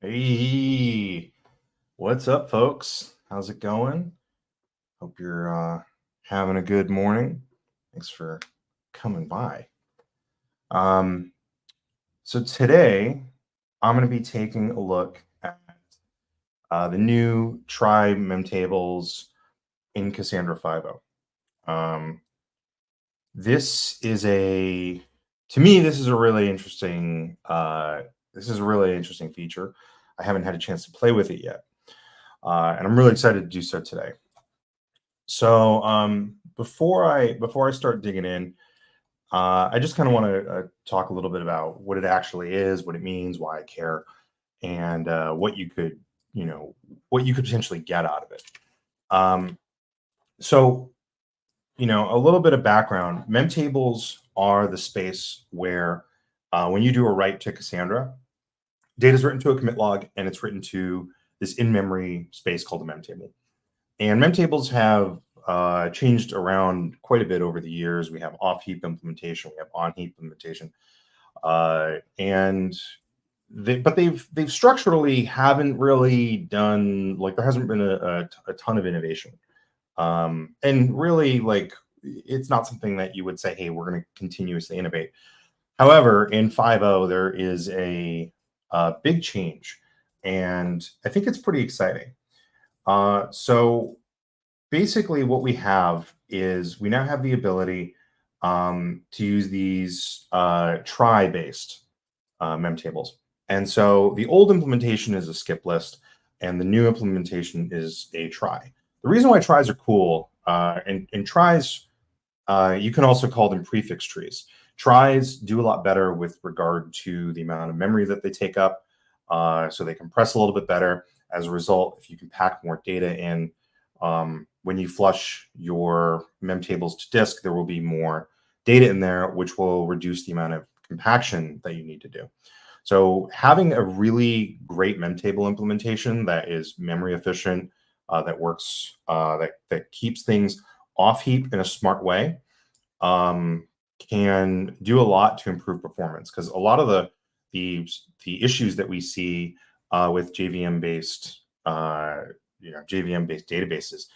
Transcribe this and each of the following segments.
Hey, what's up, folks? How's it going? Hope you're having a good morning. Thanks for coming by. Um, so today I'm going to be taking a look at the new Trie Memtables in Cassandra 5.0. This is to me, this is a really interesting. This is a really interesting feature. I haven't had a chance to play with it yet, and I'm really excited to do so today. So before I start digging in, I just kind of want to talk a little bit about what it actually is, what it means, why I care, and what you could, what you could potentially get out of it. Um, so, a little bit of background. Memtables are the space where, when you do a write to Cassandra, data is written to a commit log, and it's written to this in-memory space called the memtable. And memtables have changed around quite a bit over the years. We have off-heap implementation, we have on-heap implementation, and they've structurally haven't really done, like, there hasn't been a ton of innovation, and really, like, it's not something that you would say, hey, we're going to continuously innovate. However, in 5.0 there is a big change, and I think it's pretty exciting. So basically what we have is we now have the ability to use these trie-based memtables. And so the old implementation is a skip list, and the new implementation is a trie. The reason why tries are cool, and tries, you can also call them prefix trees. Tries do a lot better with regard to the amount of memory that they take up, so they compress a little bit better. As a result, if you can pack more data in, when you flush your memtables to disk, there will be more data in there, which will reduce the amount of compaction that you need to do. So having a really great memtable implementation that is memory efficient, that works, that keeps things off heap in a smart way, can do a lot to improve performance. Because a lot of the issues that we see with JVM based databases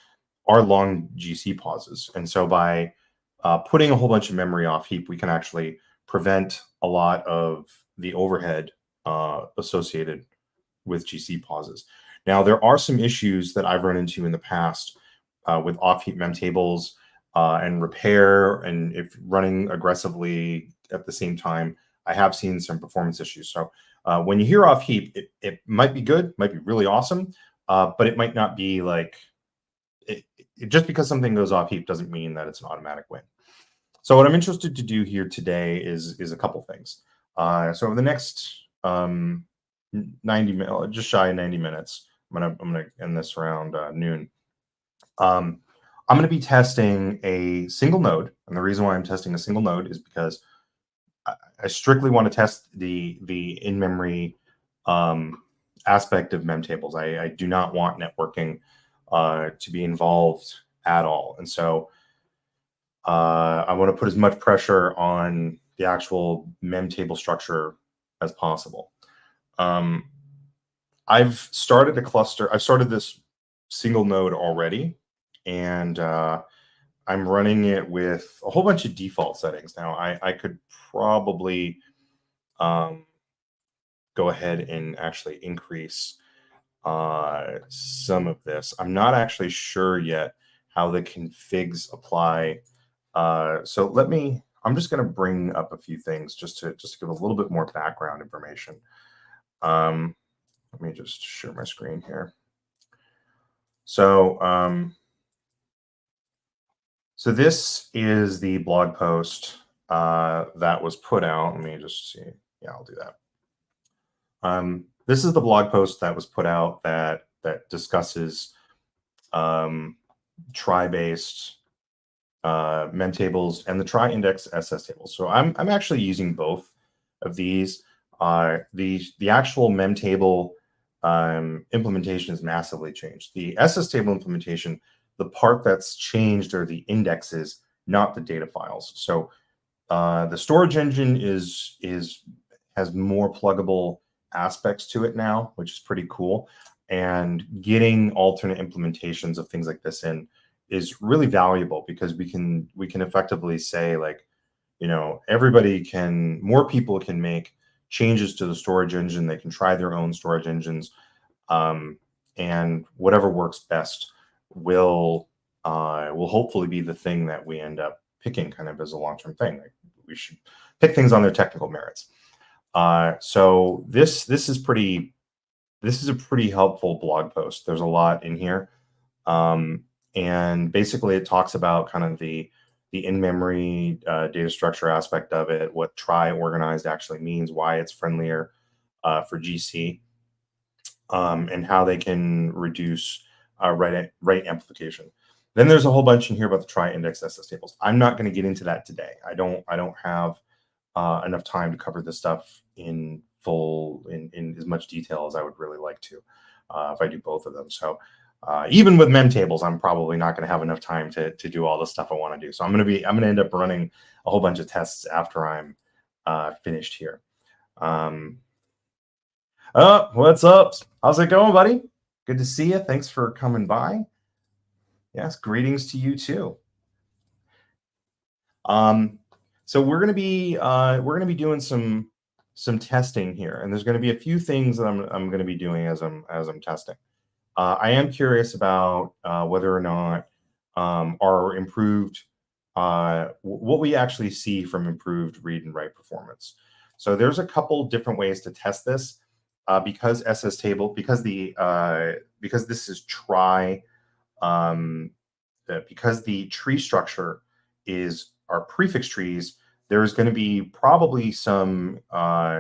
are long GC pauses. And so by putting a whole bunch of memory off heap, we can actually prevent a lot of the overhead associated with GC pauses. Now, there are some issues that I've run into in the past with off-heap memtables and repair, and if running aggressively at the same time, I have seen some performance issues. So when you hear off-heap, it might be good, might be really awesome, but it might not be like, just because something goes off heap doesn't mean that it's an automatic win. So what I'm interested to do here today is a couple things. So over the next 90 minutes, just shy of 90 minutes, I'm gonna end this around noon. I'm gonna be testing a single node, and the reason why I'm testing a single node is because I strictly want to test the in-memory aspect of memtables. I do not want networking to be involved at all. And so I want to put as much pressure on the actual memtable structure as possible. I've started a cluster. I've started this single node already, and I'm running it with a whole bunch of default settings. Now, I could probably go ahead and actually increase some of this. I'm not actually sure yet how the configs apply. So I'm just going to bring up a few things just to give a little bit more background information. Let me just share my screen here. So, so this is the blog post that was put out. Let me just see. Yeah, I'll do that. This is the blog post that was put out that discusses trie-based memtables and the trie-index SS tables. So I'm actually using both of these. The actual memtable implementation has massively changed. The SS table implementation, the part that's changed are the indexes, not the data files. So the storage engine has more pluggable aspects to it now, which is pretty cool. And getting alternate implementations of things like this in is really valuable, because we can effectively say, like, you know, more people can make changes to the storage engine. They can try their own storage engines, and whatever works best will hopefully be the thing that we end up picking kind of as a long-term thing. Like, we should pick things on their technical merits. So this is a pretty helpful blog post. There's a lot in here. And basically it talks about kind of the in-memory data structure aspect of it, what trie organized actually means, why it's friendlier for GC, and how they can reduce write amplification. Then there's a whole bunch in here about the trie index SS tables. I'm not going to get into that today. I don't have enough time to cover this stuff in full, in as much detail as I would really like to, if I do both of them. So even with memtables, I'm probably not going to have enough time to do all the stuff I want to do. So I'm going to end up running a whole bunch of tests after I'm finished here. Oh, what's up? How's it going, buddy? Good to see you. Thanks for coming by. Yes, greetings to you too. So we're going to be doing some testing here, and there's going to be a few things that I'm going to be doing as I'm testing. I am curious about whether or not our improved what we actually see from improved read and write performance. So there's a couple different ways to test this, because SS table, because this is trie, because the tree structure is our prefix trees. There's going to be probably some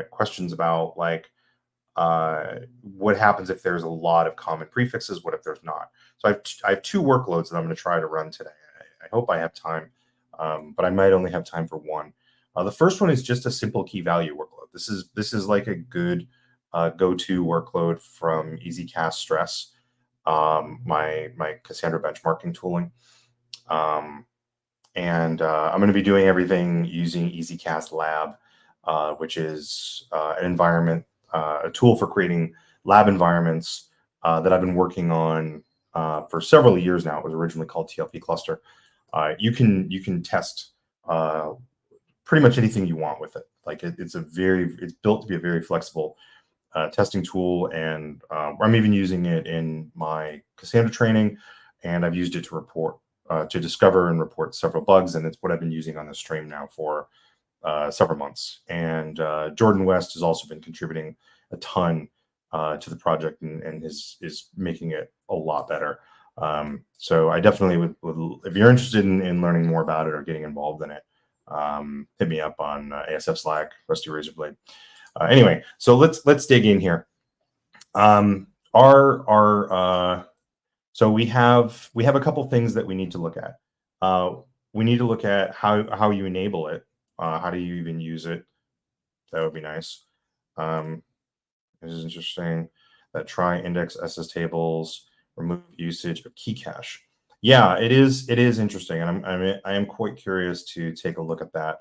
questions about, like, what happens if there's a lot of common prefixes? What if there's not? So I have two workloads that I'm going to try to run today. I hope I have time, but I might only have time for one. The first one is just a simple key value workload. This is like a good go-to workload from EasyCast Stress, my Cassandra benchmarking tooling. And I'm going to be doing everything using EasyCast Lab, which is an environment, a tool for creating lab environments that I've been working on for several years now. It was originally called TLP Cluster. You can test pretty much anything you want with it. Like, it's built to be a very flexible testing tool, and I'm even using it in my Cassandra training, and I've used it to discover and report several bugs, and it's what I've been using on the stream now for several months. And Jordan West has also been contributing a ton to the project, and is making it a lot better. So I definitely would, if you're interested in learning more about it or getting involved in it, hit me up on ASF Slack, Rusty Razorblade. Anyway, so let's dig in here. So we have a couple things that we need to look at. We need to look at how you enable it. How do you even use it? That would be nice. This is interesting. That trie index SS tables, remove usage of key cache. Yeah, it is interesting, and I am quite curious to take a look at that.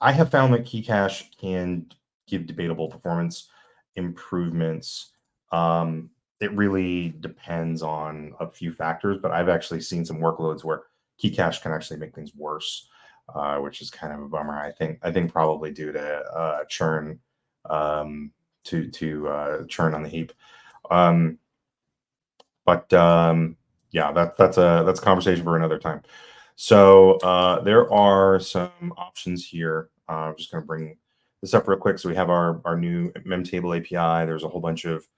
I have found that key cache can give debatable performance improvements. It really depends on a few factors, but I've actually seen some workloads where key cache can actually make things worse, which is kind of a bummer. I think probably due to churn, to churn on the heap. Yeah, that's a conversation for another time. So there are some options here. I'm just going to bring this up real quick. So we have our new memtable API. There's a whole bunch of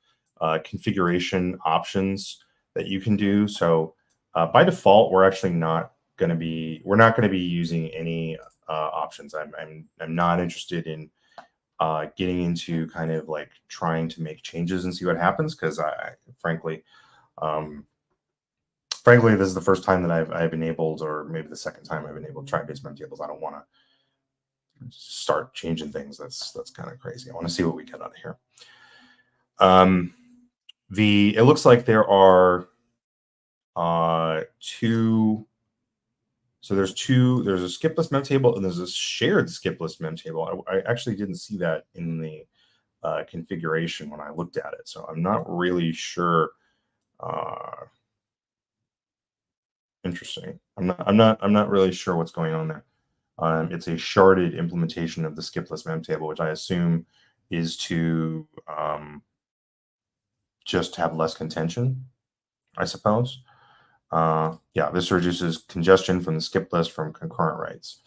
configuration options that you can do. So by default, we're actually not going to be using any options. I'm not interested in getting into kind of like trying to make changes and see what happens, because frankly, this is the first time that I've enabled, or maybe the second time I've enabled trie-based memtables. I don't want to start changing things. That's kind of crazy. I want to see what we get out of here. It looks like there are two. So there's a SkipListMemtable and there's a shared SkipListMemtable. I actually didn't see that in the configuration when I looked at it. So I'm not really sure. Interesting. I'm not really sure what's going on there. It's a sharded implementation of the SkipListMemtable, which I assume is to just have less contention, I suppose. Yeah, this reduces congestion from the skip list from concurrent writes.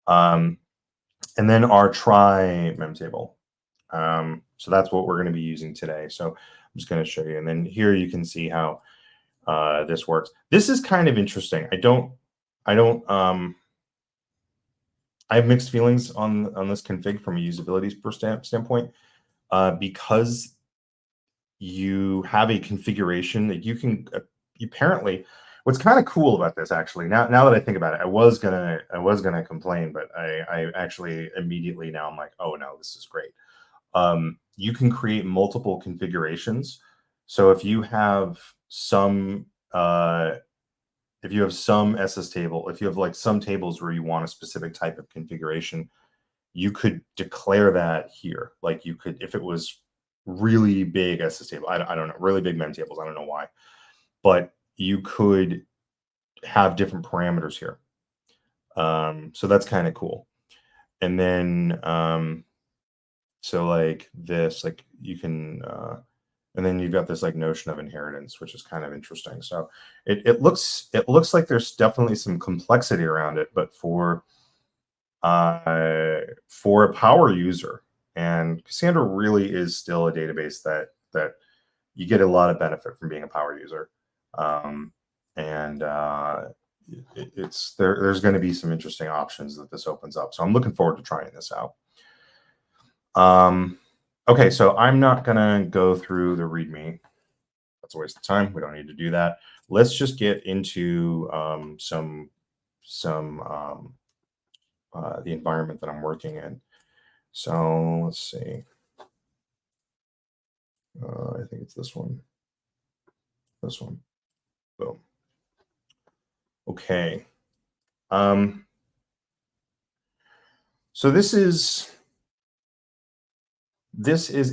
And then our Trie Memtable. So that's what we're going to be using today. So I'm just going to show you. And then here you can see how this works. This is kind of interesting. I have mixed feelings on this config from a usability standpoint, because you have a configuration that you can apparently. What's kind of cool about this, actually, now that I think about it, I was gonna complain, but I actually immediately now I'm like, oh no, this is great. You can create multiple configurations. So if you have some SS table, if you have like some tables where you want a specific type of configuration, you could declare that here. Like you could, if it was really big SS table, I don't know, really big memtables, I don't know why, but you could have different parameters here. So that's kind of cool. And then, so like this, like you can, and then you've got this like notion of inheritance, which is kind of interesting. So it looks like there's definitely some complexity around it, but for a power user, and Cassandra really is still a database that you get a lot of benefit from being a power user. There's going to be some interesting options that this opens up. So I'm looking forward to trying this out. Okay, so I'm not going to go through the README. That's a waste of time. We don't need to do that. Let's just get into the environment that I'm working in. So let's see. I think it's this one. This one. Boom. Okay. So this is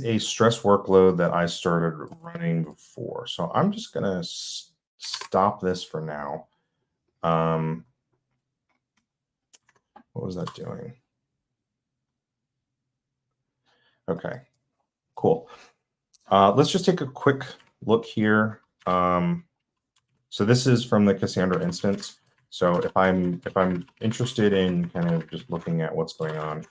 a stress workload that I started running before. So I'm just going to stop this for now. What was that doing? Okay, cool. Let's just take a quick look here. So this is from the Cassandra instance. So if I'm interested in kind of just looking at what's going on,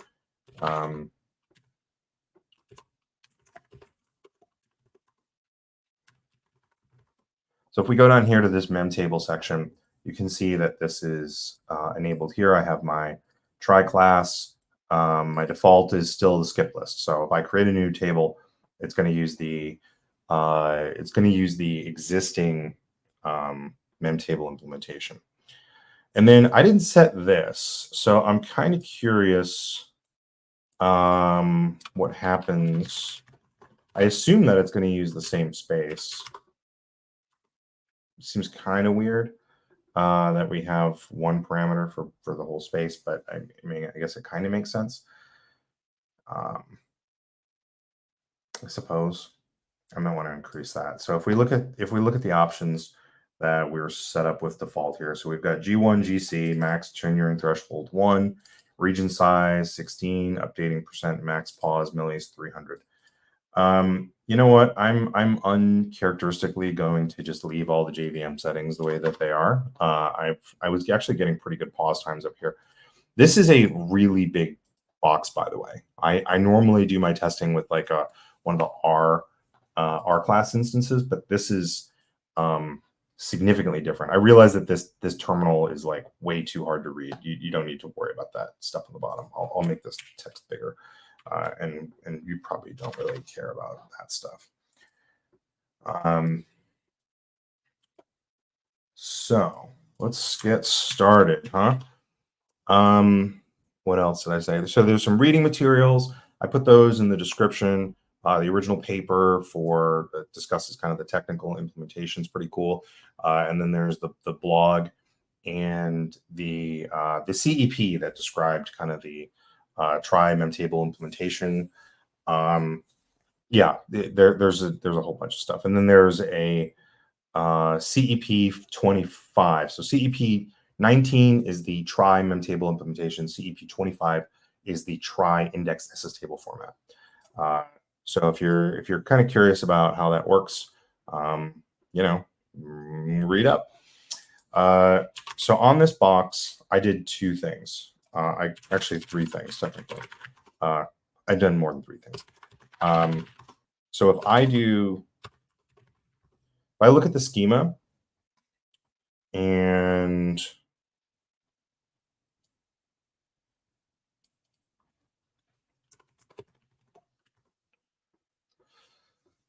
so if we go down here to this memtable section, you can see that this is enabled here. I have my trie class. My default is still the skip list. So if I create a new table, it's going to use the existing memtable implementation. And then I didn't set this, so I'm kind of curious what happens. I assume that it's going to use the same space. It seems kind of weird that we have one parameter for the whole space, but I mean, I guess it kind of makes sense. I suppose I might want to increase that. So if we look at the options that we're set up with default here, so we've got G1 GC max tenuring threshold 1, region size 16, updating percent max pause millis 300. You know what? I'm uncharacteristically going to just leave all the JVM settings the way that they are. I was actually getting pretty good pause times up here. This is a really big box, by the way. I normally do my testing with like one of the R class instances, but this is significantly different. I realize that this terminal is like way too hard to read. You don't need to worry about that stuff on the bottom. I'll make this text bigger. And you probably don't really care about that stuff. So let's get started, huh? What else did I say? So there's some reading materials. I put those in the description. The original paper that discusses kind of the technical implementation is pretty cool. And then there's the blog and the CEP that described kind of the Trie Memtable implementation. Yeah, there's a whole bunch of stuff, and then there's a CEP 25. So CEP 19 is the Trie Memtable implementation. CEP 25 is the Trie index SS table format. So if you're kind of curious about how that works, you know, read up. So on this box, I did two things. I actually three things technically. I've done more than three things. So if I look at the schema and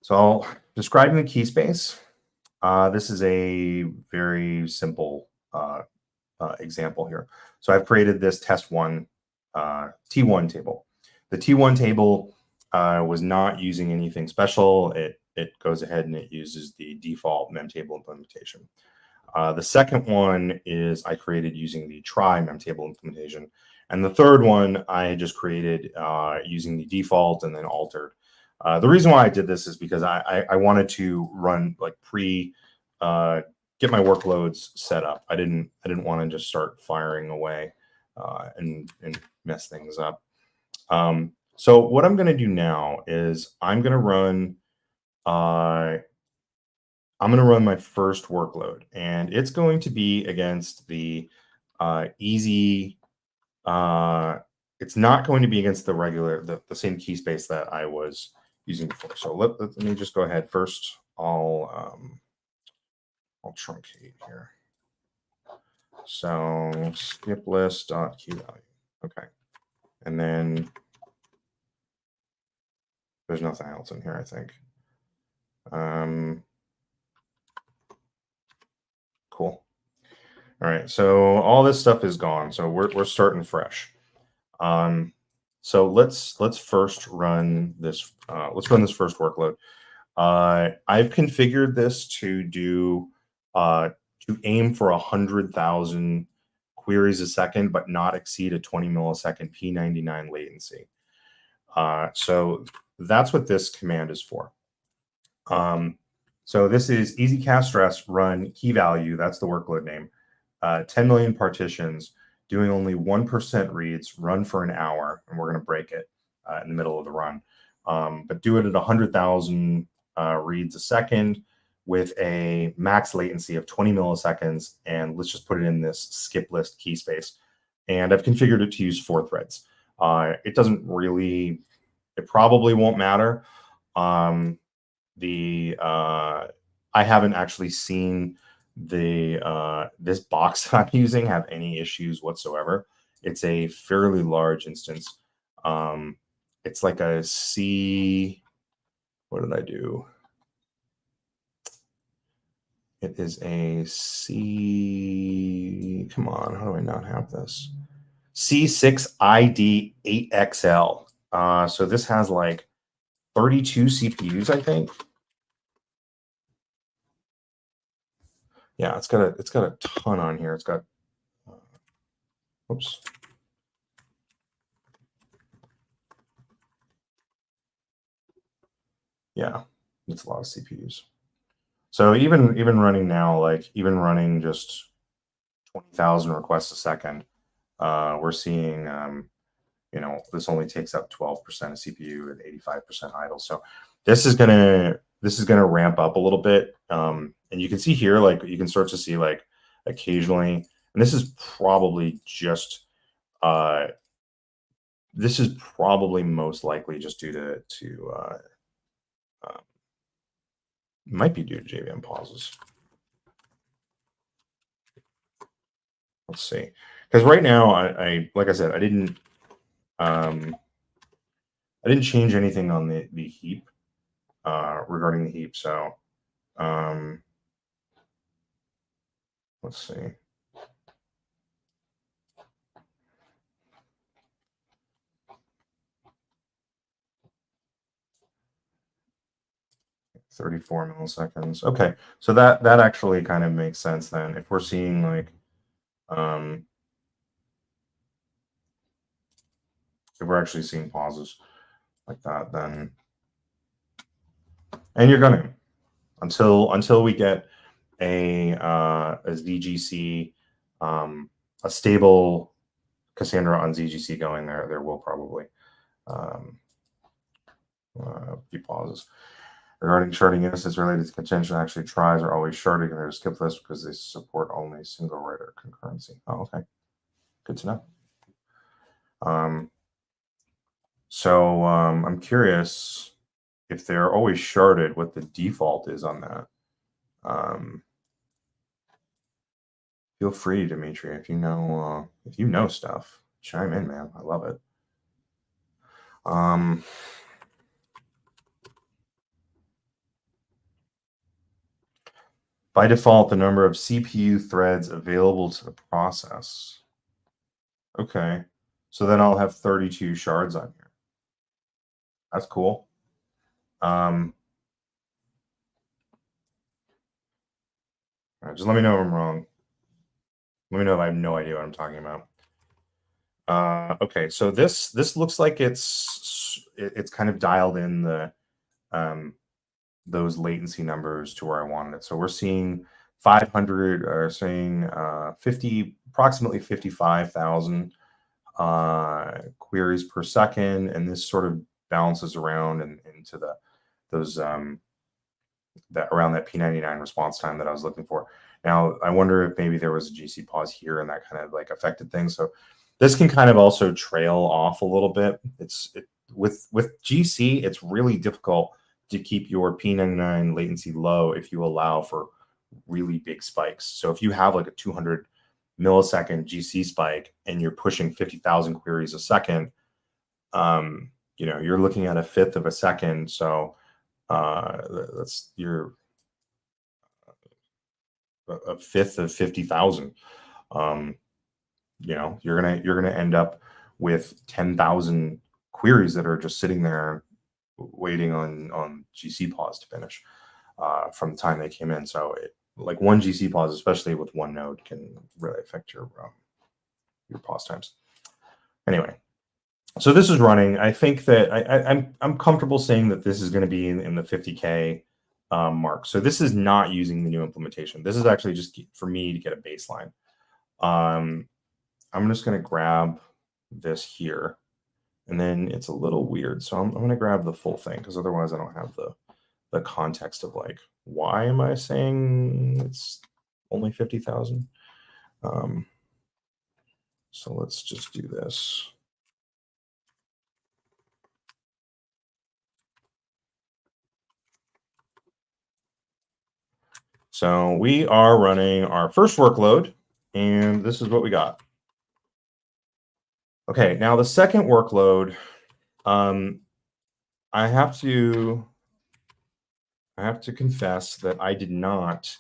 so I'll describe the key space. This is a very simple example here. So I've created this test one T1 table. The T1 table was not using anything special. It goes ahead and it uses the default memtable implementation. The second one is I created using the Trie Memtable implementation. And the third one I just created using the default and then altered. The reason why I did this is because I wanted to run like get my workloads set up. I didn't want to just start firing away and mess things up. So what I'm going to do now is I'm going to run my first workload, and it's going to be against the easy. It's not going to be against the regular, the same key space that I was using before. So let me just go ahead. First, I'll truncate here. So skiplist.keyvalue. Okay. And then there's nothing else in here, I think. Cool. All right. So all this stuff is gone. So we're starting fresh. So let's first run this. Let's run this first workload. I've configured this to do to aim for 100,000 queries a second, but not exceed a 20 millisecond P99 latency. So that's what this command is for. So this is easy cast stress run key value. That's the workload name. 10 million partitions, doing only 1% reads, run for an hour, and we're going to break it in the middle of the run. But do it at 100,000 reads a second with a max latency of 20 milliseconds. And let's just put it in this skip list key space. And I've configured it to use 4 threads. It doesn't really, it probably won't matter. I haven't actually seen this box that I'm using have any issues whatsoever. It's a fairly large instance. It's like a C. What did I do? It is a C. Come on, how do I not have this? C6ID8XL. So this has like 32 CPUs, I think. Yeah, it's got a ton on here. It's got oops. Yeah, it's a lot of CPUs. So even running now, like even running just 20,000 requests a second, we're seeing this only takes up 12% of CPU and 85% idle. So this is gonna ramp up a little bit. And you can see here, like you can start to see like occasionally, and this is probably just this is probably most likely just due to might be due to JVM pauses. Let's see, because right now I like I said I didn't change anything on the heap regarding the heap. So let's see. $34 milliseconds. Okay, so that actually kind of makes sense then. If we're seeing like if we're actually seeing pauses. like that, then, and you're going to, until we get a ZGC, a stable Cassandra on ZGC going there will probably be pauses. Regarding sharding instances related to contention, actually tries are always sharding in their skip list because they support only single writer concurrency. Oh, okay. Good to know. So I'm curious if they're always sharded, what the default is on that. Feel free, Dimitri, if you know stuff, chime in, man. I love it. By default, the number of CPU threads available to the process. Okay, so then I'll have 32 shards on here. That's cool. Just let me know if I'm wrong. Let me know if I have no idea what I'm talking about. Okay, so this looks like it's kind of dialed in the those latency numbers to where I wanted it. So we're seeing 500, or saying approximately 55,000 queries per second, and this sort of balances around and into those that around that P99 response time that I was looking for. Now I wonder if maybe there was a GC pause here and that kind of like affected things. So this can kind of also trail off a little bit. With GC, it's really difficult to keep your P99 latency low if you allow for really big spikes. So if you have like a 200 millisecond GC spike and you're pushing 50,000 queries a second, you're looking at a fifth of a second. So that's a fifth of 50,000. You're gonna end up with 10,000 queries that are just sitting there waiting on GC pause to finish from the time they came in. So like one GC pause, especially with one node, can really affect your pause times. Anyway, so this is running. I think that I'm comfortable saying that this is going to be in the 50K mark. So this is not using the new implementation. This is actually just for me to get a baseline. I'm just going to grab this here. And then it's a little weird. So I'm going to grab the full thing because otherwise I don't have the context of like, why am I saying it's only 50,000? So let's just do this. So we are running our first workload, and this is what we got. Okay, now the second workload, I have to confess that I did not.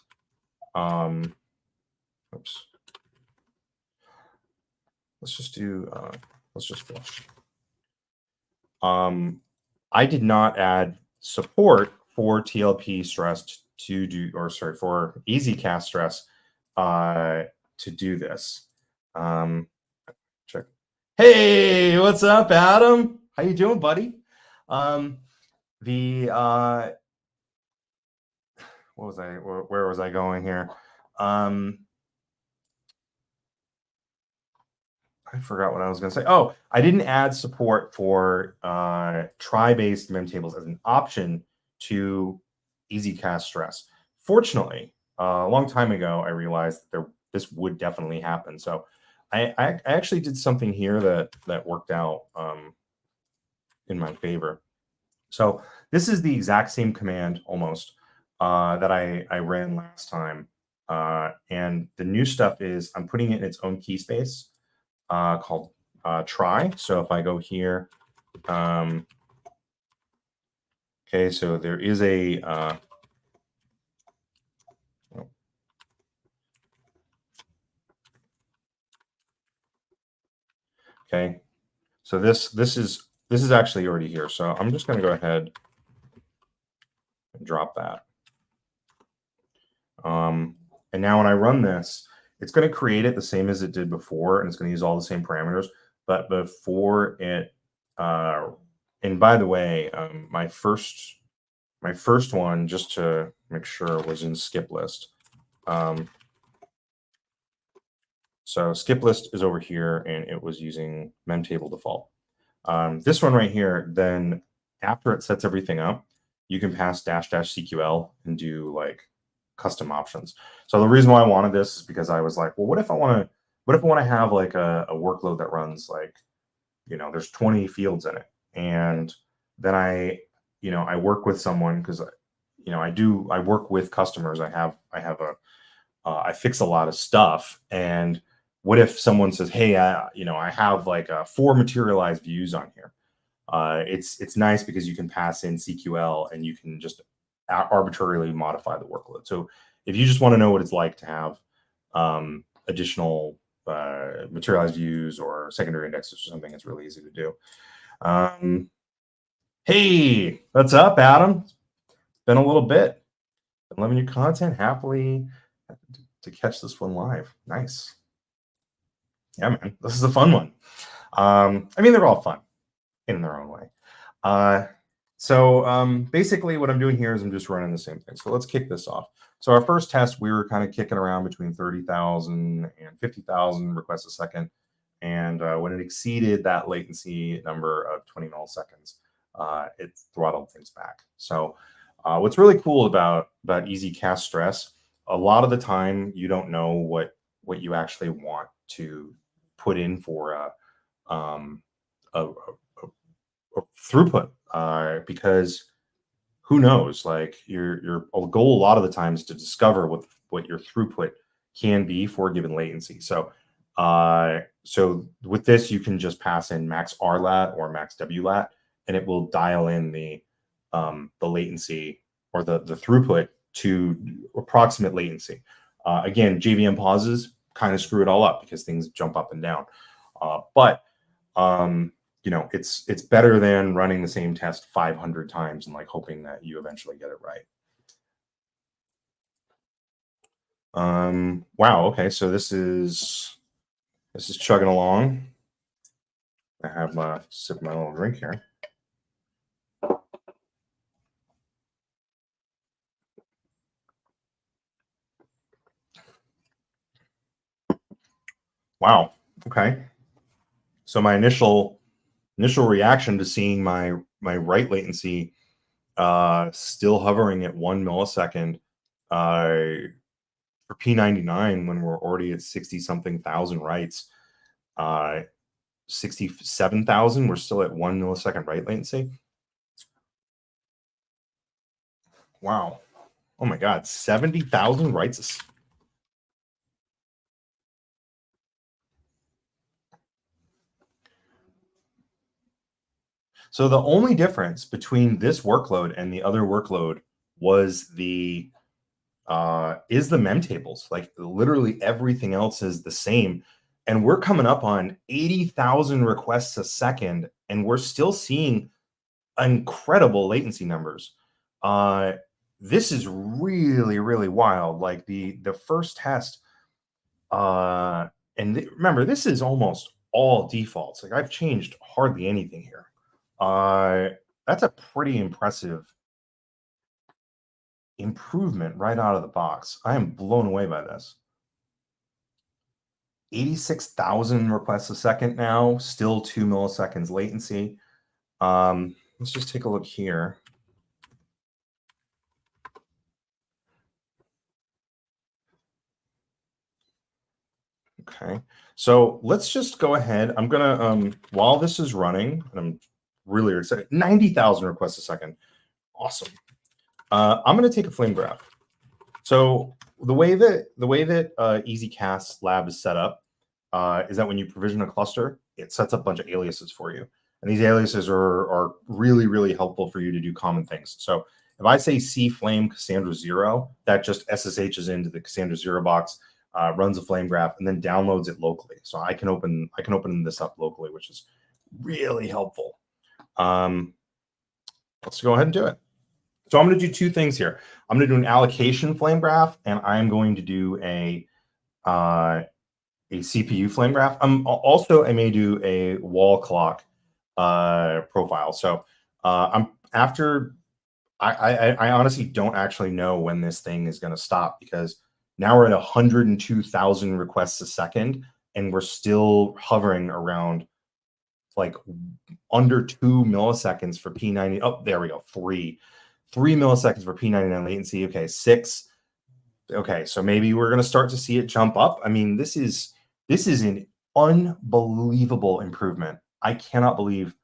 Oops. Let's just flush. I did not add support for TLP stress for EasyCast stress to do this. Check. Hey, what's up, Adam? How you doing, buddy? Where was I going here? I forgot what I was going to say. Oh, I didn't add support for trie-based memtables as an option to EasyCast stress. Fortunately, a long time ago, I realized that this would definitely happen. So I actually did something here that worked out in my favor. So this is the exact same command almost that I ran last time. And the new stuff is I'm putting it in its own key space called trie. So if I go here, okay, so there is a okay, so this is actually already here. So I'm just going to go ahead and drop that. And now when I run this, it's going to create it the same as it did before, and it's going to use all the same parameters. But before it And by the way, my first one, just to make sure, was in skip list. So skip list is over here, and it was using memtable default. This one right here, then after it sets everything up, you can pass --CQL and do like custom options. So the reason why I wanted this is because I was like, well, what if I want to have like a workload that runs like, there's 20 fields in it, and then I work with someone because I work with customers. I fix a lot of stuff, and what if someone says, hey, I have like 4 materialized views on here. It's nice because you can pass in CQL and you can just arbitrarily modify the workload. So if you just want to know what it's like to have additional materialized views or secondary indexes or something, it's really easy to do. Hey, what's up, Adam? It's been a little bit. Been loving your content. Happily to catch this one live. Nice. Yeah, man, this is a fun one. I mean, they're all fun in their own way. So basically what I'm doing here is I'm just running the same thing. So let's kick this off. So our first test, we were kind of kicking around between 30,000 and 50,000 requests a second. And when it exceeded that latency number of 20 milliseconds, it throttled things back. So what's really cool about easy cast stress, a lot of the time you don't know what you actually want to put in for a throughput, because who knows? Like your goal a lot of the times to discover what your throughput can be for a given latency. So so with this, you can just pass in max RLAT or max WLAT, and it will dial in the latency or the throughput to approximate latency. Again, JVM pauses kind of screw it all up because things jump up and down. But it's better than running the same test 500 times and like hoping that you eventually get it right. Wow. Okay. So this is chugging along. I have my sip my little drink here. Wow. Okay. So my initial reaction to seeing my write latency still hovering at 1 millisecond for P99 when we're already at 60 something thousand writes, 67,000, we're still at 1 millisecond write latency. Wow. Oh my God, 70,000 writes. So the only difference between this workload and the other workload was the memtables. Like literally everything else is the same. And we're coming up on 80,000 requests a second, and we're still seeing incredible latency numbers. This is really, really wild. Like the first test, remember, this is almost all defaults. Like I've changed hardly anything here. That's a pretty impressive improvement right out of the box. I am blown away by this. 86,000 requests a second now, still 2 milliseconds latency. Let's just take a look here. Okay, so let's just go ahead. I'm gonna while this is running, and I'm really excited. 90,000 requests a second, awesome. I'm gonna take a flame graph. So the way that EasyCast Lab is set up is that when you provision a cluster, it sets up a bunch of aliases for you, and these aliases are really, really helpful for you to do common things. So if I say cflame Cassandra 0, that just SSHs into the Cassandra 0 box, runs a flame graph, and then downloads it locally. So I can open this up locally, which is really helpful. Let's go ahead and do it. So I'm going to do 2 things here. I'm going to do an allocation flame graph, and I'm going to do a CPU flame graph. I may do a wall clock profile. So I'm after. I honestly don't actually know when this thing is going to stop, because now we're at 102,000 requests a second, and we're still hovering around like under 2 milliseconds for P90. Oh, there we go. Three milliseconds for P99 latency. Okay, 6. Okay, so maybe we're going to start to see it jump up. I mean, this is an unbelievable improvement. I cannot believe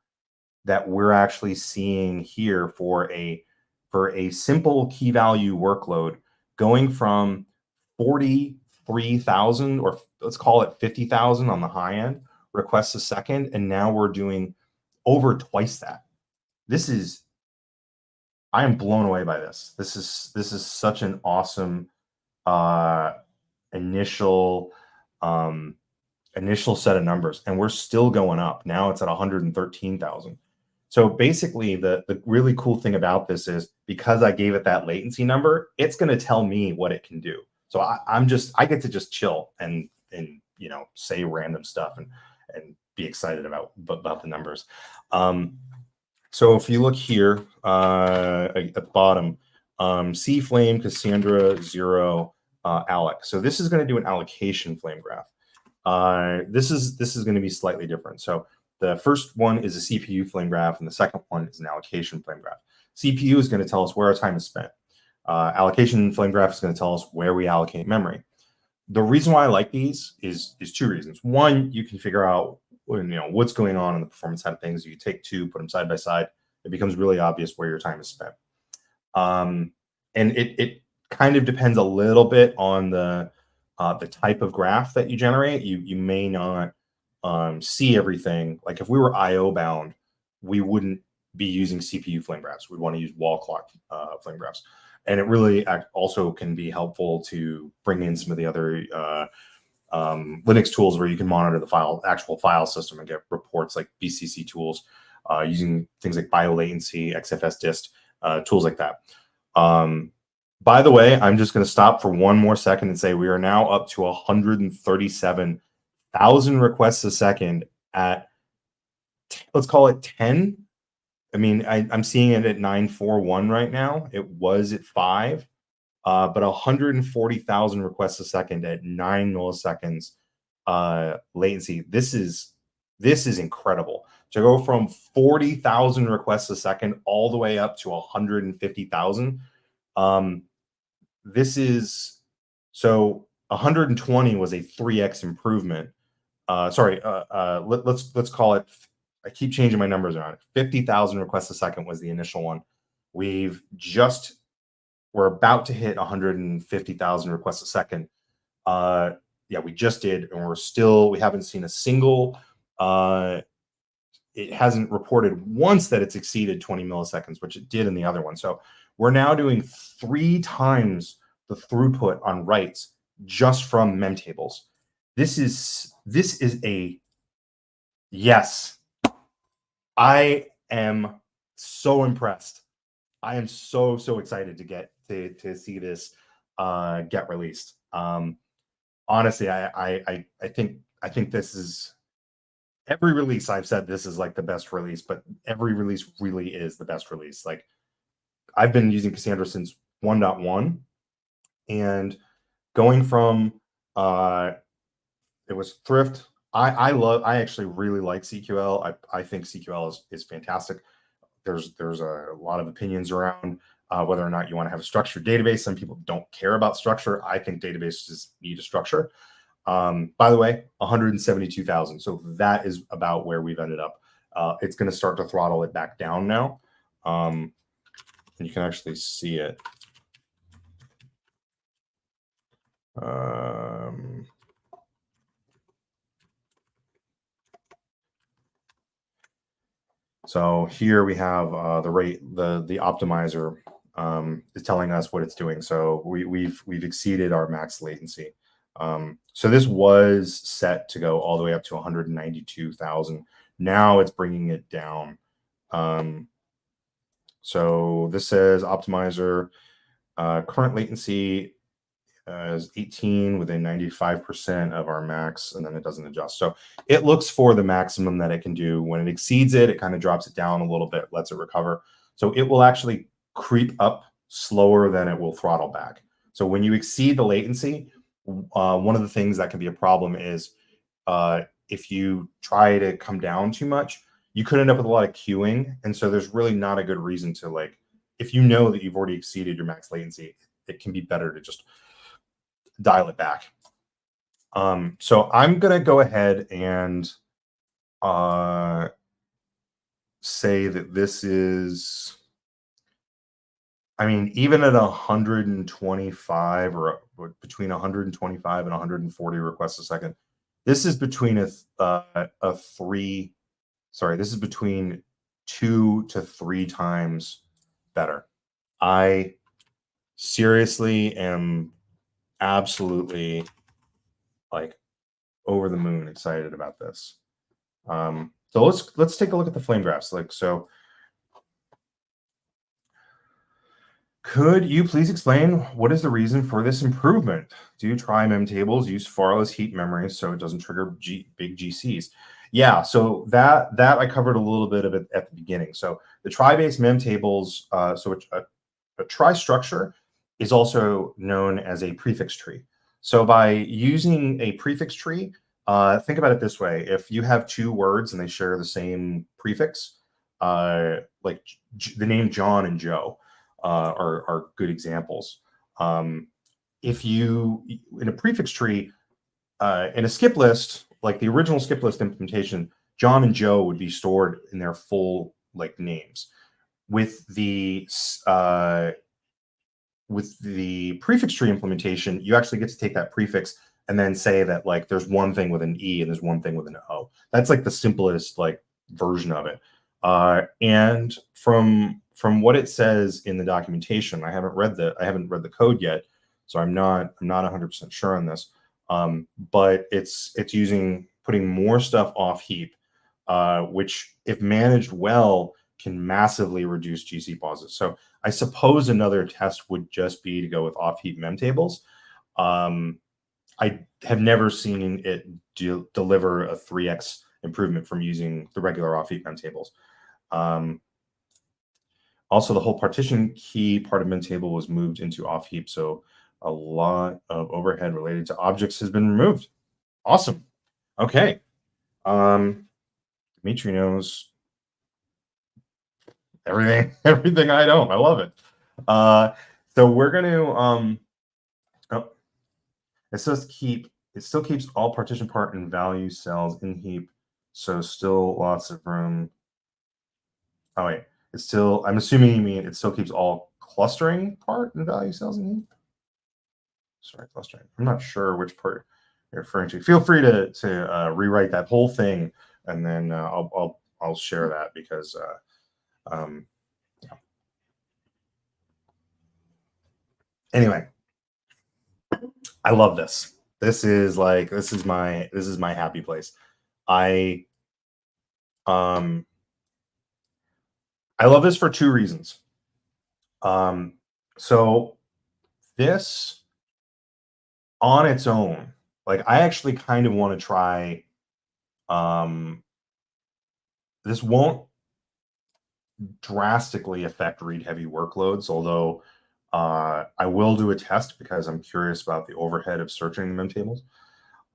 that we're actually seeing here for a simple key value workload, going from 43,000, or let's call it 50,000 on the high end requests a second, and now we're doing over twice that. I am blown away by this. This is such an awesome initial set of numbers, and we're still going up. Now it's at 113,000. So basically, the really cool thing about this is, because I gave it that latency number, it's going to tell me what it can do. So I get to just chill and say random stuff and be excited about the numbers. So if you look here at the bottom, C flame, Cassandra, 0, Alex. So this is going to do an allocation flame graph. This is going to be slightly different. So the first one is a CPU flame graph, and the second one is an allocation flame graph. CPU is going to tell us where our time is spent. Allocation flame graph is going to tell us where we allocate memory. The reason why I like these is 2 reasons. One, you can figure out what's going on the performance side of things. You take 2, put them side by side. It becomes really obvious where your time is spent. And it kind of depends a little bit on the type of graph that you generate. You may not see everything. Like if we were IO bound, we wouldn't be using CPU flame graphs. We'd want to use wall clock flame graphs. And it really also can be helpful to bring in some of the other Linux tools where you can monitor the actual file system and get reports, like BCC tools, using things like biolatency, XFS dist, tools like that. By the way, I'm just going to stop for one more second and say we are now up to 137,000 requests a second at, let's call it 10. I mean, I'm seeing it at 941 right now. It was at 5, but 140,000 requests a second at 9 milliseconds latency. This is incredible. To go from 40,000 requests a second all the way up to 150,000. This is, so 120 was a 3x improvement. Let's call it, I keep changing my numbers around. 50,000 requests a second was the initial one. We're about to hit 150,000 requests a second. Yeah, we just did, and we haven't seen a single, it hasn't reported once that it's exceeded 20 milliseconds, which it did in the other one. So we're now doing 3 times the throughput on writes just from memtables. This is a yes. I am so impressed. I am so excited to get to see this get released. Honestly, I think this is, every release I've said this is like the best release, but every release really is the best release. Like, I've been using Cassandra since 1.1, and going from it was Thrift. I actually really like CQL. I think CQL is fantastic. There's a lot of opinions around whether or not you want to have a structured database. Some people don't care about structure. I think databases need a structure. By the way, 172,000. So that is about where we've ended up. It's going to start to throttle it back down now. And you can actually see it. So here we have the rate, the optimizer is telling us what it's doing. So we've exceeded our max latency. So this was set to go all the way up to 192,000. Now it's bringing it down. So this says optimizer current latency as 18 within 95% of our max, and then it doesn't adjust. So it looks for the maximum that it can do. When it exceeds it, it kind of drops it down a little bit, lets it recover. So it will actually creep up slower than it will throttle back. So when you exceed the latency, one of the things that can be a problem is if you try to come down too much, you could end up with a lot of queuing. And so there's really not a good reason to, like, if you know that you've already exceeded your max latency, it can be better to just dial it back. So I'm going to go ahead and say that this is, I mean, even at 125 or between 125 and 140 requests a second, this is between this is between 2 to 3 times better. I seriously am absolutely like over the moon excited about this. So let's take a look at the flame graphs. Like, so could you please explain what is the reason for this improvement? Do Trie Memtables use far less heap memory so it doesn't trigger big GCs? Yeah, so that I covered a little bit of it at the beginning. So the trie-based memtables, so a trie structure is also known as a prefix tree. So by using a prefix tree, think about it this way: if you have 2 words and they share the same prefix, like the name John and Joe, are good examples. If you, in a prefix tree, in a skip list, like the original skip list implementation, John and Joe would be stored in their full like names. With the prefix tree implementation, you actually get to take that prefix and then say that like there's one thing with an E and there's one thing with an O. That's like the simplest like version of it. And from what it says in the documentation, I haven't read the code yet, so I'm not 100% sure on this. But it's putting more stuff off heap, which if managed well can massively reduce GC pauses. So I suppose another test would just be to go with off heap memtables. I have never seen it deliver a 3x improvement from using the regular off heap memtables. Also, the whole partition key part of memtable was moved into off heap, so a lot of overhead related to objects has been removed. Awesome. Okay. Dimitri knows everything I don't. I love it. So we're going to it still keeps all partition part and value cells in heap, so still lots of room. Oh wait, I'm assuming you mean it still keeps all clustering part and value cells in heap. Sorry, clustering. I'm not sure which part you're referring to. Feel free to rewrite that whole thing, and then I'll share that because yeah. Anyway, I love this. This is my happy place. I love this for 2 reasons. So this on its own, like I actually kind of want to try. This won't drastically affect read heavy workloads, although I will do a test because I'm curious about the overhead of searching the memtables.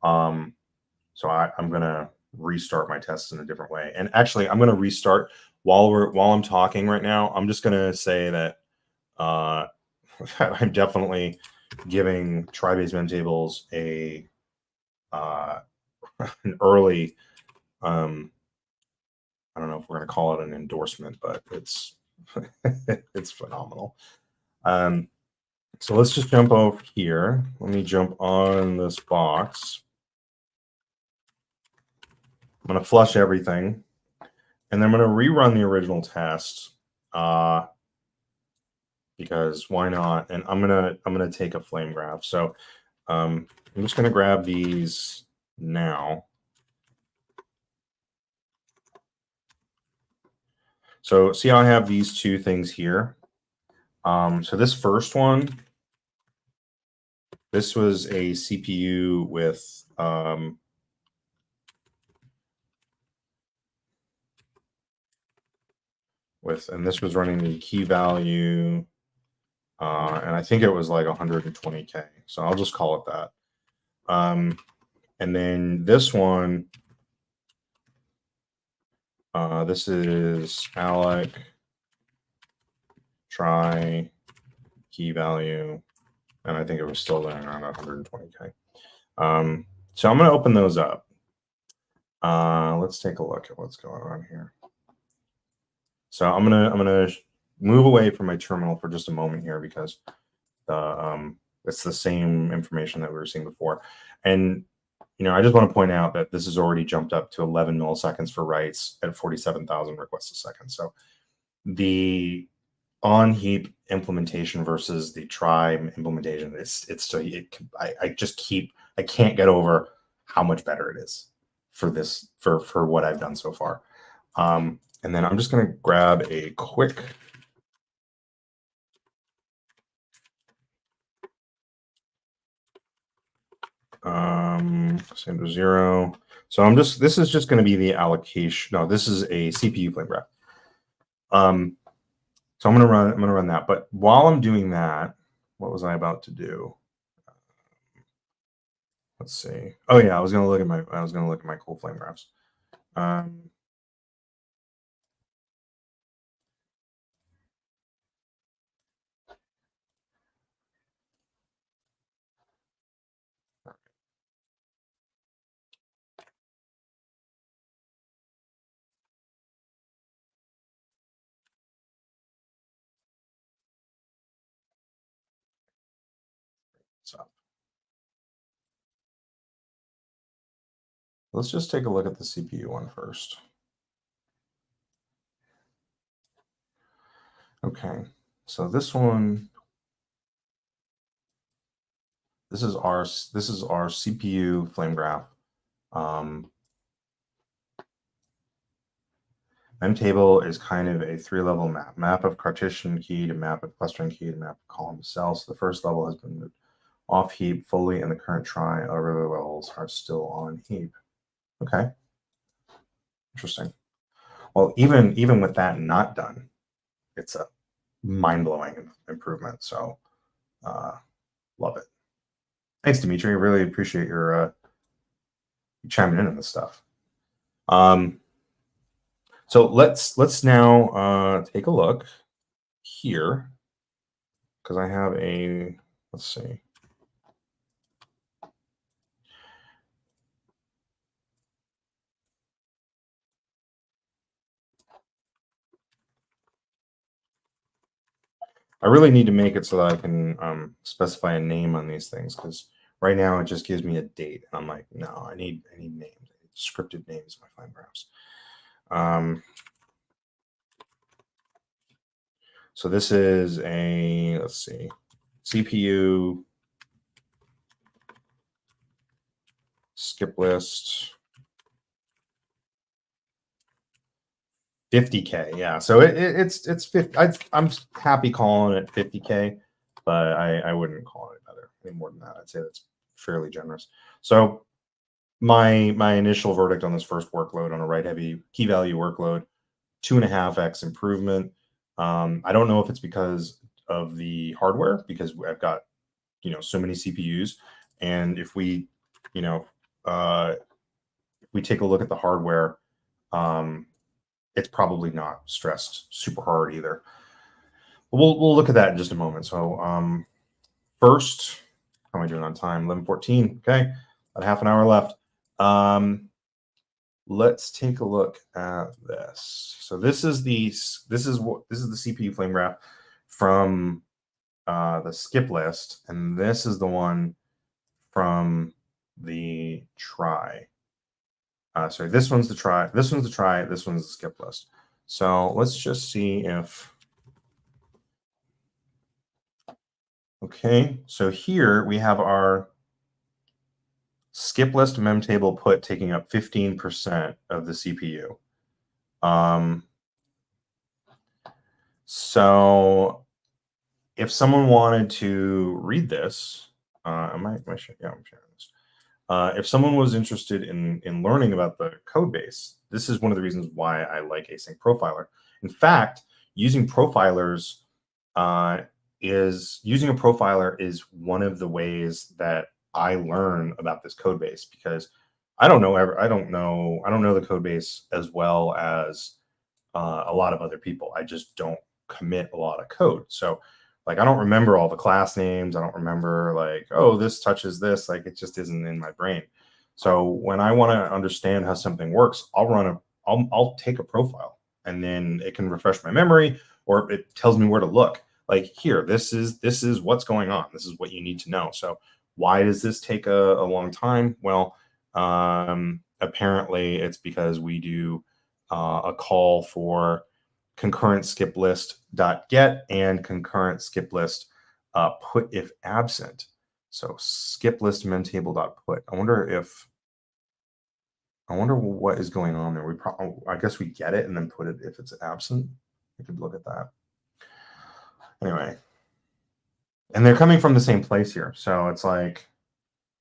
So I'm going to restart my tests in a different way. And actually, I'm going to restart while I'm talking right now. I'm just going to say that I'm definitely giving trie-based memtables an early. I don't know if we're going to call it an endorsement, but it's it's phenomenal. So let's just jump over here. Let me jump on this box. I'm going to flush everything, and then I'm going to rerun the original test because why not? And I'm gonna take a flame graph. So I'm just going to grab these now. So see how I have these 2 things here. So this first one This was a CPU with and this was running the key value, and I think it was like 120K. So I'll just call it that. And then this one, this is Alec, try, key value, and I think it was still there around 120K. So I'm going to open those up. Let's take a look at what's going on here. So I'm gonna move away from my terminal for just a moment here because it's the same information that we were seeing before. And I just want to point out that this has already jumped up to 11 milliseconds for writes at 47,000 requests a second. So the on heap implementation versus the trie implementation, I can't get over how much better it is for this for what I've done so far. And then I'm just going to grab a quick Cassandra 0. So this is just going to be the allocation. No, this is a CPU flame graph. So I'm going to run that. But while I'm doing that, what was I about to do? Let's see. Oh yeah, I was going to look at my cool flame graphs. So let's just take a look at the CPU one first. Okay, so this one, this is our CPU flame graph. Memtable is kind of a 3-level map of partition key to map of clustering key to map of column to cell. So the first level has been moved off heap fully, and the current trie other levels are still on heap. Okay, interesting. Well, even with that not done, it's a mind-blowing improvement. So love it. Thanks, Dimitri. I really appreciate your chiming in on this stuff. So let's now take a look here, because I have a, let's see. I really need to make it so that I can specify a name on these things, because right now it just gives me a date. And I'm like, no, I need names. I need scripted names in my flame graphs. So this is a, let's see, CPU skip list 50K. Yeah, so it's 50. I'm happy calling it 50K, but I wouldn't call it any more than that. I'd say that's fairly generous. So my initial verdict on this first workload, on a write heavy key value workload, 2.5x improvement. I don't know if it's because of the hardware, because I've got so many CPUs, and if we we take a look at the hardware, it's probably not stressed super hard either. We'll look at that in just a moment. So first, how am I doing on time? 11:14. Okay, about half an hour left. Let's take a look at this. So this is the CPU flame graph from the skip list, and this is the one from the trie. Sorry, this one's the trie, this one's the trie, this one's the skip list. So let's just see if, okay, so here we have our skip list memtable put taking up 15% of the CPU. So if someone wanted to read this, Am I sharing? Yeah, I'm sharing this. If someone was interested in learning about the code base, this is one of the reasons why I like Async Profiler. In fact, using profilers using a profiler is one of the ways that I learn about this code base, because I don't know the code base as well as a lot of other people. I just don't commit a lot of code. So like I don't remember all the class names. I don't remember like, oh, this touches this. Like it just isn't in my brain. So when I want to understand how something works, I'll take a profile, and then it can refresh my memory, or it tells me where to look. Like here, this is what's going on. This is what you need to know. So why does this take a long time? Well, apparently it's because we do a call for concurrent skip list dot get and concurrent skip list put if absent. So skip list memtable dot put. I wonder what is going on there. I guess we get it and then put it if it's absent. We could look at that. Anyway, and they're coming from the same place here. So it's like,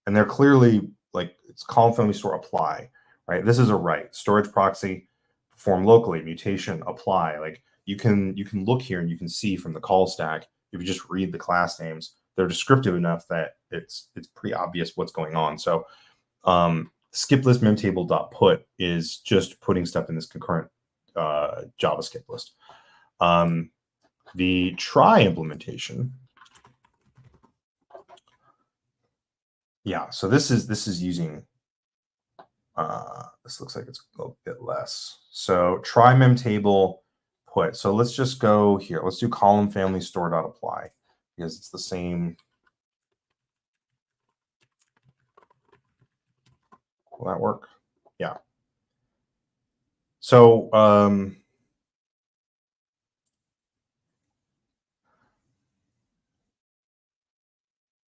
and they're clearly like, it's column family store apply, right? This is a write. Storage proxy, perform locally, mutation, apply. Like you can look here and you can see from the call stack, if you just read the class names, they're descriptive enough that it's pretty obvious what's going on. So SkipListMemtable.put is just putting stuff in this concurrent Java skip list. The try implementation, yeah, so this is using this looks like it's a little bit less. So try memtable put. So let's just go here. Let's do column family store.apply, because it's the same. Will that work? Yeah. So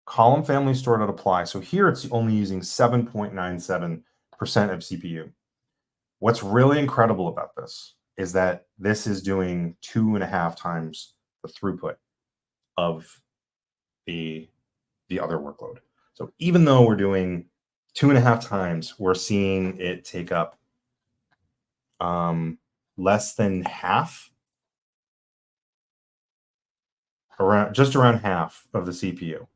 column family store.apply. So here it's only using 7.97% of CPU. What's really incredible about this is that this is doing 2.5 times the throughput of the other workload. So even though we're doing 2.5 times, we're seeing it take up less than half, just around half of the CPU.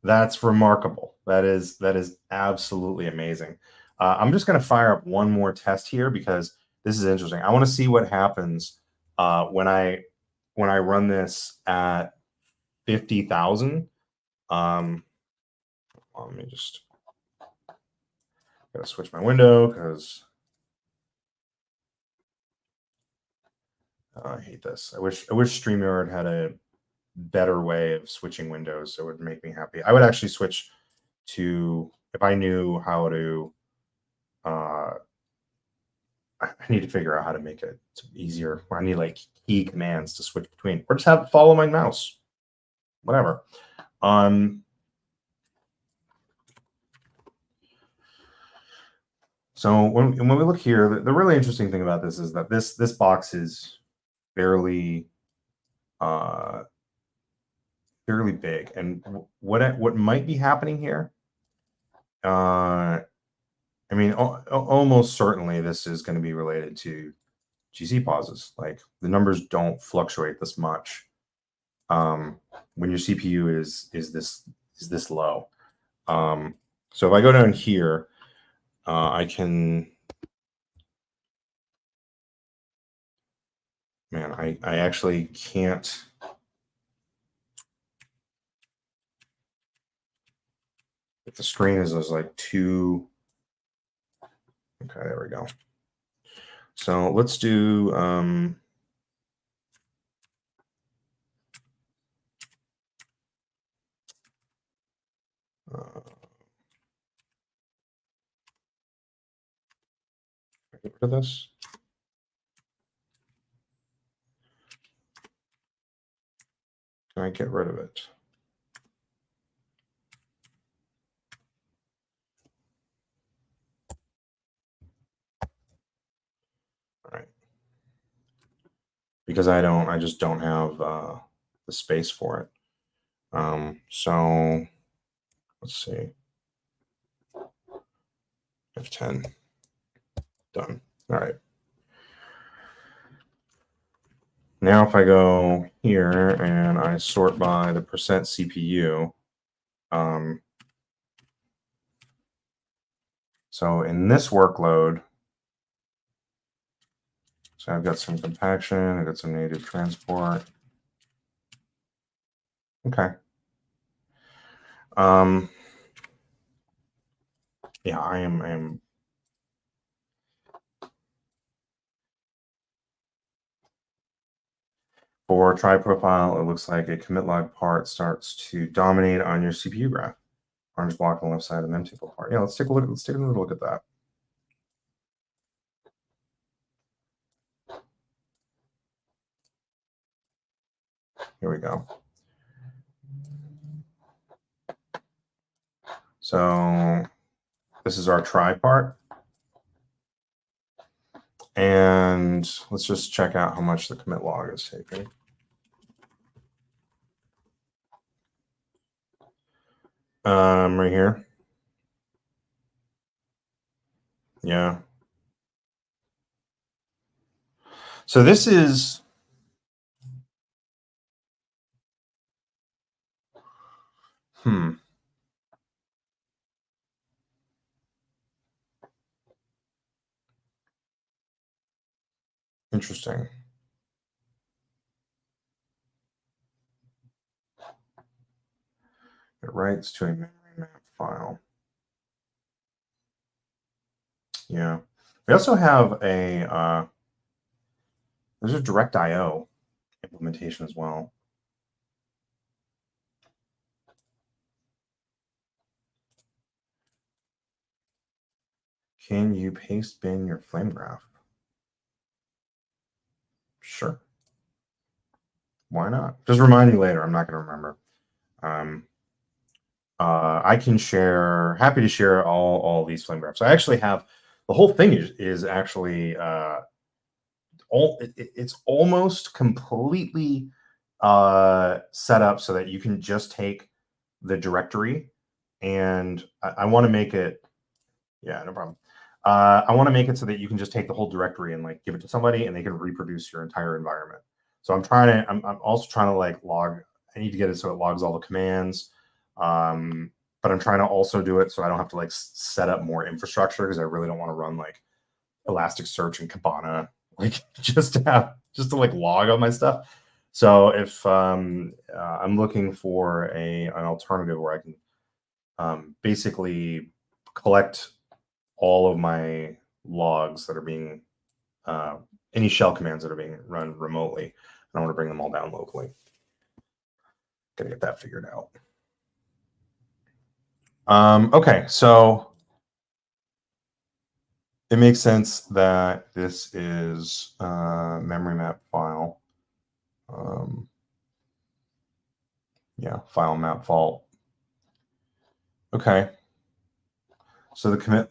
That's remarkable. That is absolutely amazing. I'm just going to fire up one more test here because this is interesting. I want to see what happens when I run this at 50,000. Let me just gotta switch my window because I hate this. I wish StreamYard had a better way of switching windows that would make me happy. I would actually switch to, if I knew how to, I need to figure out how to make it easier. I need like key commands to switch between, or just have it follow my mouse, whatever. So when we look here, the really interesting thing about this is that this box is fairly fairly big, and what might be happening here, I mean, almost certainly this is going to be related to GC pauses. Like the numbers don't fluctuate this much when your CPU is this low. So if I go down here, I can, man, I actually can't. If the screen is like too, okay, there we go. So let's do get rid of this. Can I get rid of it? All right. Because I just don't have the space for it. So Let's see. F10. Done. All right. Now if I go here and I sort by the percent CPU, so in this workload, so I've got some compaction, I've got some native transport. Okay. Yeah, I am for try profile, it looks like a commit log part starts to dominate on your CPU graph. Orange block on the left side of the memtable part. Yeah, let's take a look. Let's take another look at that. Here we go. So this is our try part. And let's just check out how much the commit log is taking. Right here. Yeah. So this is interesting. It writes to a memory map file. Yeah. We also have a there's a direct IO implementation as well. Can you paste bin your flame graph? Sure. Why not? Just remind me later. I'm not going to remember. I can share. Happy to share all these flame graphs. I actually have the whole thing is actually it's almost completely set up so that you can just take the directory, and I want to make it. Yeah, no problem. I want to make it so that you can just take the whole directory and like give it to somebody, and they can reproduce your entire environment. So I'm also trying to like log. I need to get it so it logs all the commands. But I'm trying to also do it so I don't have to like set up more infrastructure, because I really don't want to run like Elasticsearch and Kibana like just to like log all my stuff. So if I'm looking for an alternative where I can basically collect all of my logs that are being any shell commands that are being run remotely, and I want to bring them all down locally. Gotta get that figured out. Okay, so it makes sense that this is a memory map file. Yeah, file map fault. Okay. So the commit,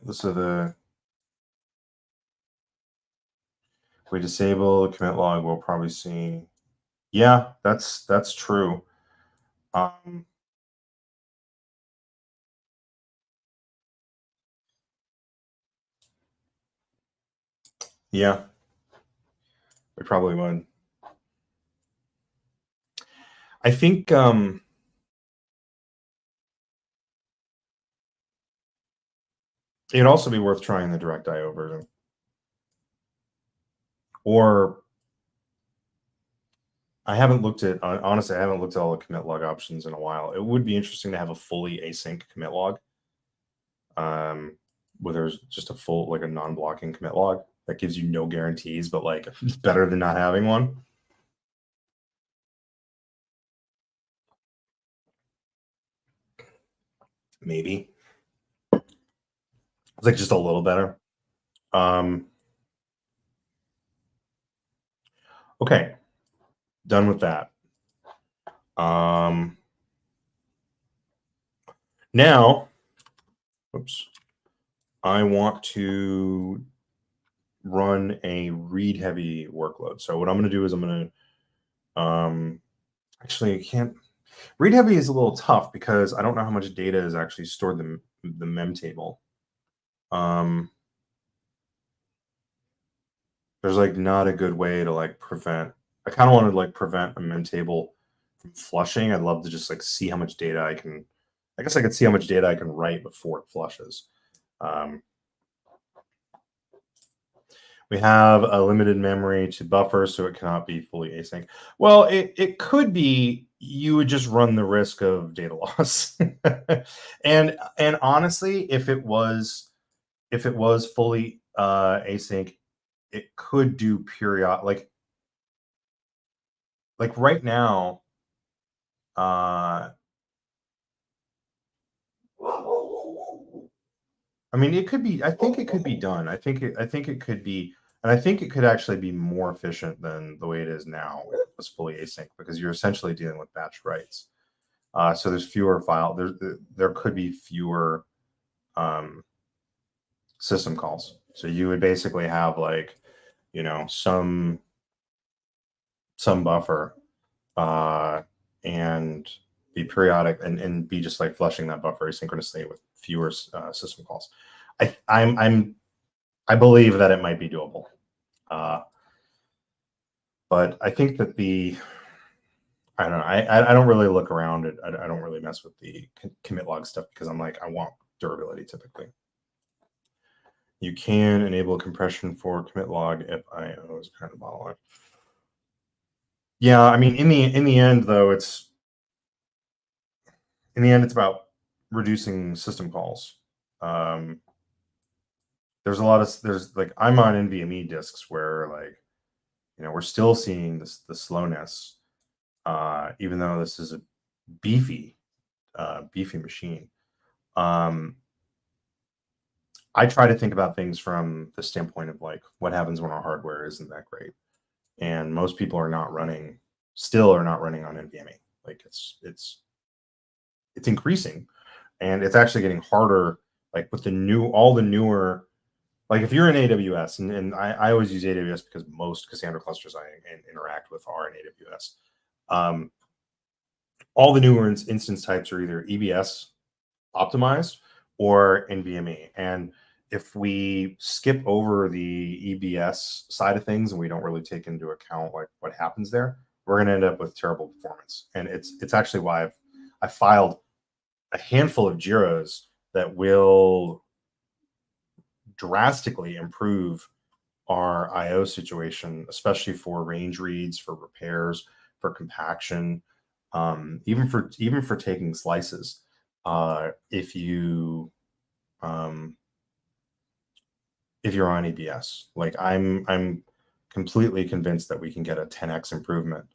we disable the commit log, we'll probably see. Yeah, that's true. Yeah, we probably would. I think it'd also be worth trying the direct IO version. Or I haven't looked at, honestly, I haven't looked at all the commit log options in a while. It would be interesting to have a fully async commit log. Where there's just a full, like a non-blocking commit log that gives you no guarantees, but like it's better than not having one. Maybe. It's like just a little better. Okay. Done with that. Now, oops, I want to run a read heavy workload. So what I'm going to do is I'm going to, actually I can't Read heavy is a little tough because I don't know how much data is actually stored in the memtable. There's like not a good way to like prevent. I kind of want to like prevent a memtable from flushing. I'd love to just like see how much data I can. I guess I could see how much data I can write before it flushes. We have a limited memory to buffer, so it cannot be fully async. Well, it could be. You would just run the risk of data loss. and honestly, if it was fully async, it could do periodic. Like right now, I mean, it could be. I think it could be done. I think it could be, and I think it could actually be more efficient than the way it is now if it was fully async, because you're essentially dealing with batch writes. So there's fewer file. There could be fewer system calls. So you would basically have like, you know, some buffer, and be periodic and be just like flushing that buffer asynchronously with fewer system calls. I believe that it might be doable, but I think that I don't know. I don't really look around it. I don't really mess with the commit log stuff because I'm like, I want durability typically. You can enable compression for commit log if IO is kind of bottleneck. Yeah, I mean, in the end though, it's about reducing system calls. There's like I'm on NVMe disks where like, you know, we're still seeing the slowness, even though this is a beefy machine. I try to think about things from the standpoint of like, what happens when our hardware isn't that great, and most people are not running on NVMe. Like it's increasing, and it's actually getting harder. Like with all the newer. Like if you're in AWS, and I always use AWS because most Cassandra clusters I interact with are in AWS. All the newer instance types are either EBS optimized or NVMe. And if we skip over the EBS side of things and we don't really take into account like what happens there, we're going to end up with terrible performance. And it's actually why I filed a handful of JIRAs that will drastically improve our IO situation, especially for range reads, for repairs, for compaction, even for taking slices. If you're on EBS, like I'm completely convinced that we can get a 10x improvement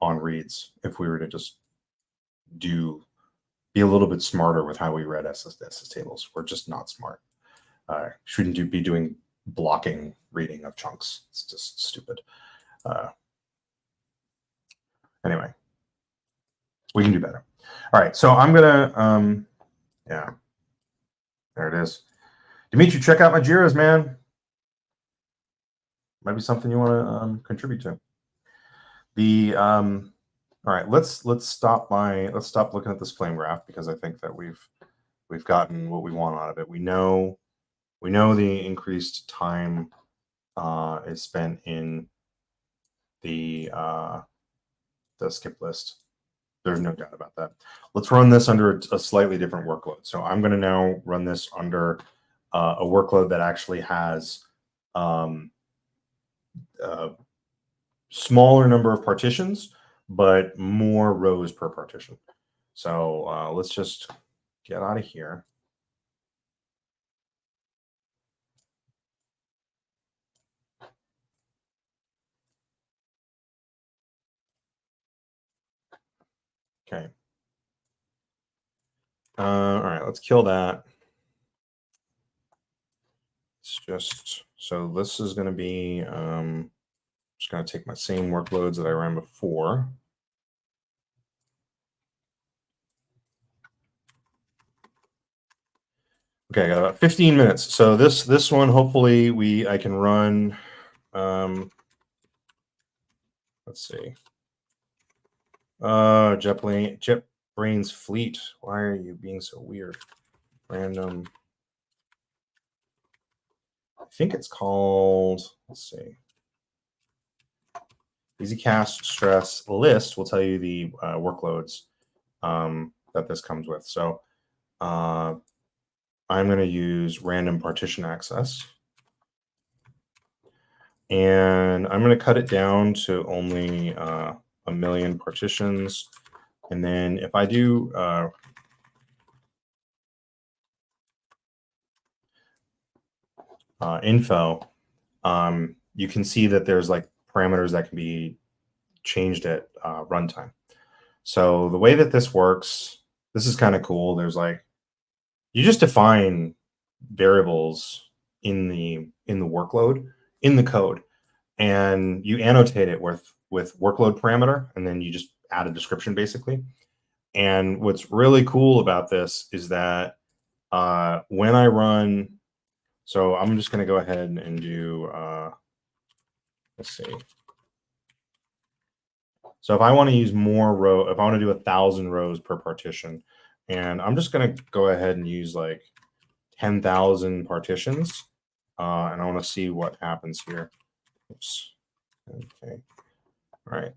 on reads if we were to just be a little bit smarter with how we read SS tables. We're just not smart. Shouldn't be doing blocking reading of chunks. It's just stupid. Anyway, we can do better. All right, so I'm gonna yeah, there it is. Dimitri, check out my JIRAs, man. Might be something you want to contribute to. All right, let's stop looking at this flame graph, because I think that we've gotten what we want out of it. We know the increased time is spent in the skip list. There's no doubt about that. Let's run this under a slightly different workload. So I'm going to now run this under a workload that actually has a smaller number of partitions, but more rows per partition. So let's just get out of here. Okay. All right, let's kill that. It's just, so this is going to be, just going to take my same workloads that I ran before. Okay, I got about 15 minutes. So this one, hopefully I can run, let's see. JetBrains Fleet. Why are you being so weird? Random. I think it's called, let's see. EasyCast stress list will tell you the workloads that this comes with. So I'm going to use random partition access. And I'm going to cut it down to only 1,000,000 partitions. And then if I do info, you can see that there's like parameters that can be changed at runtime. So the way that this works, this is kind of cool. There's like, you just define variables in the workload in the code, and you annotate it with workload parameter, and then you just add a description basically. And what's really cool about this is that when I run, so I'm just going to go ahead and do, let's see. So if I want to use more row, if I want to do 1,000 rows per partition, and I'm just going to go ahead and use like 10,000 partitions, and I want to see what happens here. Oops. Okay. All right.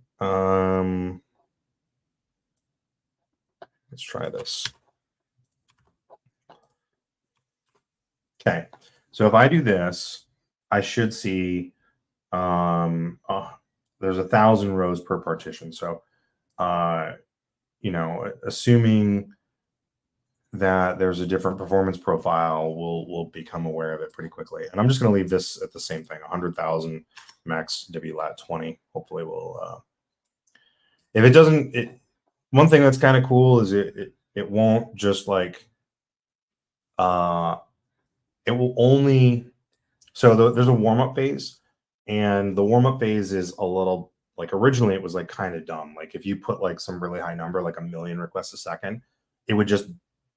Let's try this. Okay. So if I do this, I should see there's 1,000 rows per partition. So, you know, assuming that there's a different performance profile, we'll become aware of it pretty quickly. And I'm just going to leave this at the same thing, 100,000 max WLAT 20. Hopefully we'll, if it doesn't, one thing that's kind of cool is it won't just like, it will only, so there's a warm-up phase, and the warm-up phase is a little, like originally it was like kind of dumb. Like if you put like some really high number, like 1,000,000 requests a second, it would just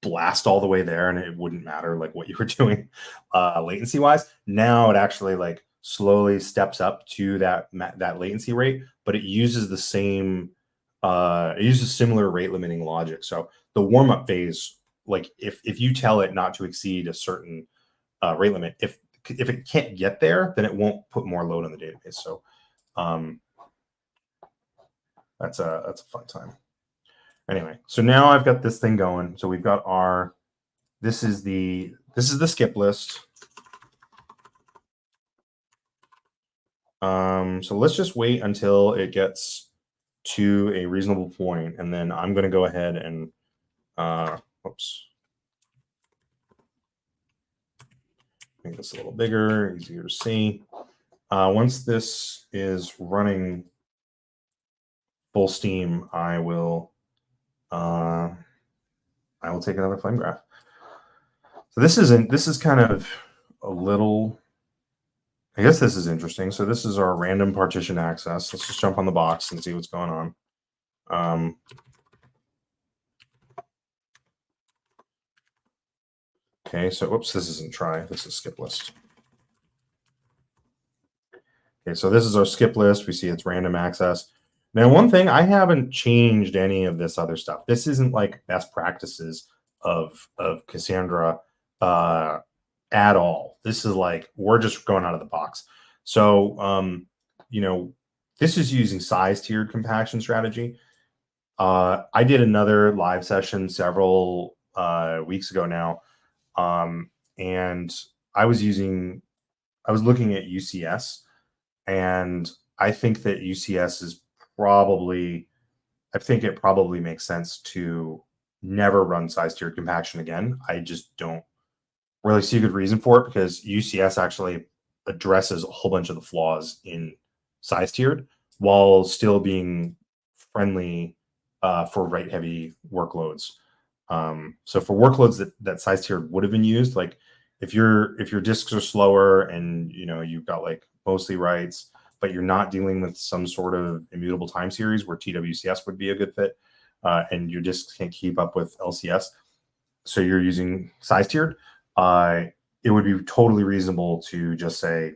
blast all the way there and it wouldn't matter like what you were doing latency wise. Now it actually like slowly steps up to that latency rate, but it uses the same, it uses similar rate limiting logic. So the warm-up phase, like if you tell it not to exceed a certain rate limit, if it can't get there, then it won't put more load on the database. So that's a fun time. Anyway, so now I've got this thing going. So we've got our, this is the skip list. So let's just wait until it gets to a reasonable point, and then I'm going to go ahead and oops, make this a little bigger, easier to see. Once this is running full steam, I will take another flame graph. So this is kind of a little, I guess this is interesting. So this is our random partition access. Let's just jump on the box and see what's going on. Okay, so whoops, this isn't try, this is skip list. Okay, so this is our skip list. We see it's random access. Now, one thing, I haven't changed any of this other stuff. This isn't like best practices of Cassandra at all. This is like, we're just going out of the box. So, you know, this is using size tiered compaction strategy. I did another live session several weeks ago now. And I was looking at UCS, and I think that UCS is probably, I think it probably makes sense to never run size tiered compaction again. I just don't really see a good reason for it, because UCS actually addresses a whole bunch of the flaws in size tiered while still being friendly for write heavy workloads. So for workloads that size tiered would have been used, like if your disks are slower and you know you've got like mostly writes, but you're not dealing with some sort of immutable time series where TWCS would be a good fit, and your disks can't keep up with LCS, so you're using size tiered, it would be totally reasonable to just say,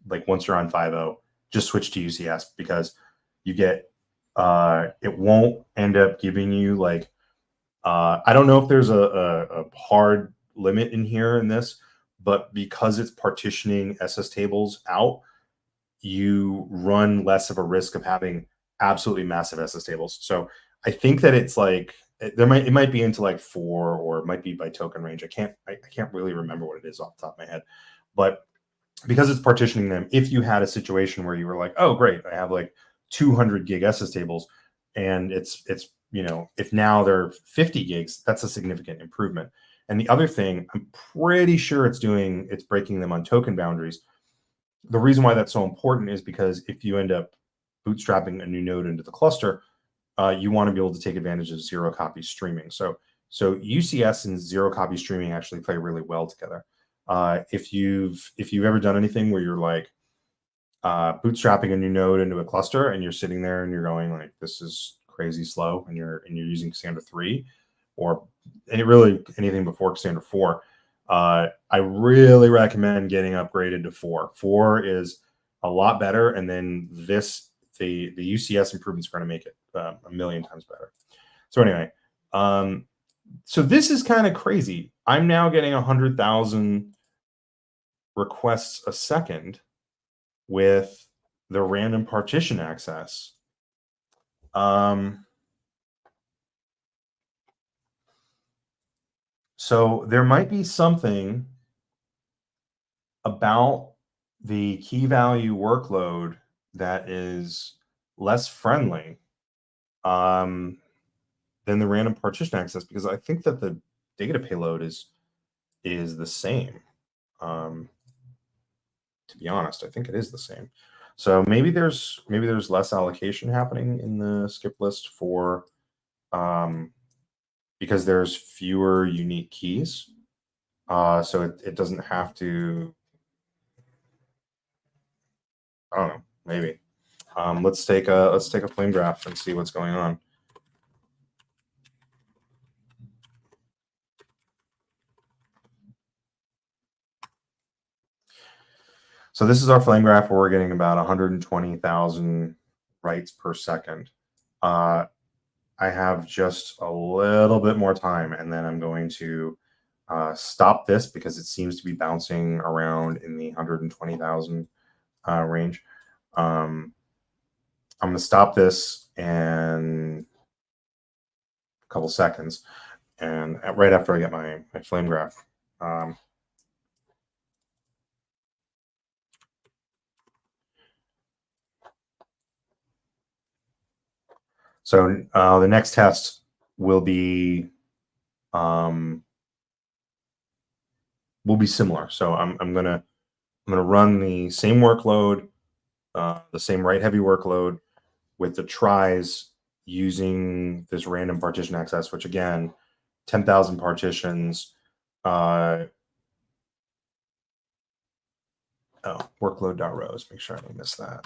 like, once you're on 5.0, just switch to UCS, because you get it won't end up giving you like, I don't know if there's a hard limit in here in this, but because it's partitioning SS tables out, you run less of a risk of having absolutely massive SS tables. So I think that it's like it might be into like 4, or it might be by token range. I can't really remember what it is off the top of my head, but because it's partitioning them, if you had a situation where you were like, oh great, I have like 200 gig SS tables, and it's if now they're 50 gigs, that's a significant improvement. And the other thing, I'm pretty sure it's breaking them on token boundaries. The reason why that's so important is because if you end up bootstrapping a new node into the cluster, you want to be able to take advantage of zero copy streaming. So UCS and zero copy streaming actually play really well together. If you've ever done anything where you're like bootstrapping a new node into a cluster and you're sitting there and you're going like, this is crazy slow, and you're using Cassandra 3 or anything before Cassandra 4, I really recommend getting upgraded to 4. 4 is a lot better, and then the UCS improvements are going to make it a million times better. So anyway, so this is kind of crazy. I'm now getting 100,000 requests a second with the random partition access. So there might be something about the key value workload that is less friendly than the random partition access, because I think that the data payload is the same. To be honest, I think it is the same. So maybe there's less allocation happening in the skip list for because there's fewer unique keys. So it doesn't have to. I don't know. Maybe. Let's take a flame graph and see what's going on. So this is our flame graph where we're getting about 120,000 writes per second. I have just a little bit more time, and then I'm going to stop this because it seems to be bouncing around in the 120,000 range. I'm going to stop this in a couple seconds, and right after I get my flame graph. So the next test will be similar. So I'm gonna run the same workload, the same write heavy workload with the tries using this random partition access, which again, 10,000 partitions. Workload.rows. Make sure I don't miss that.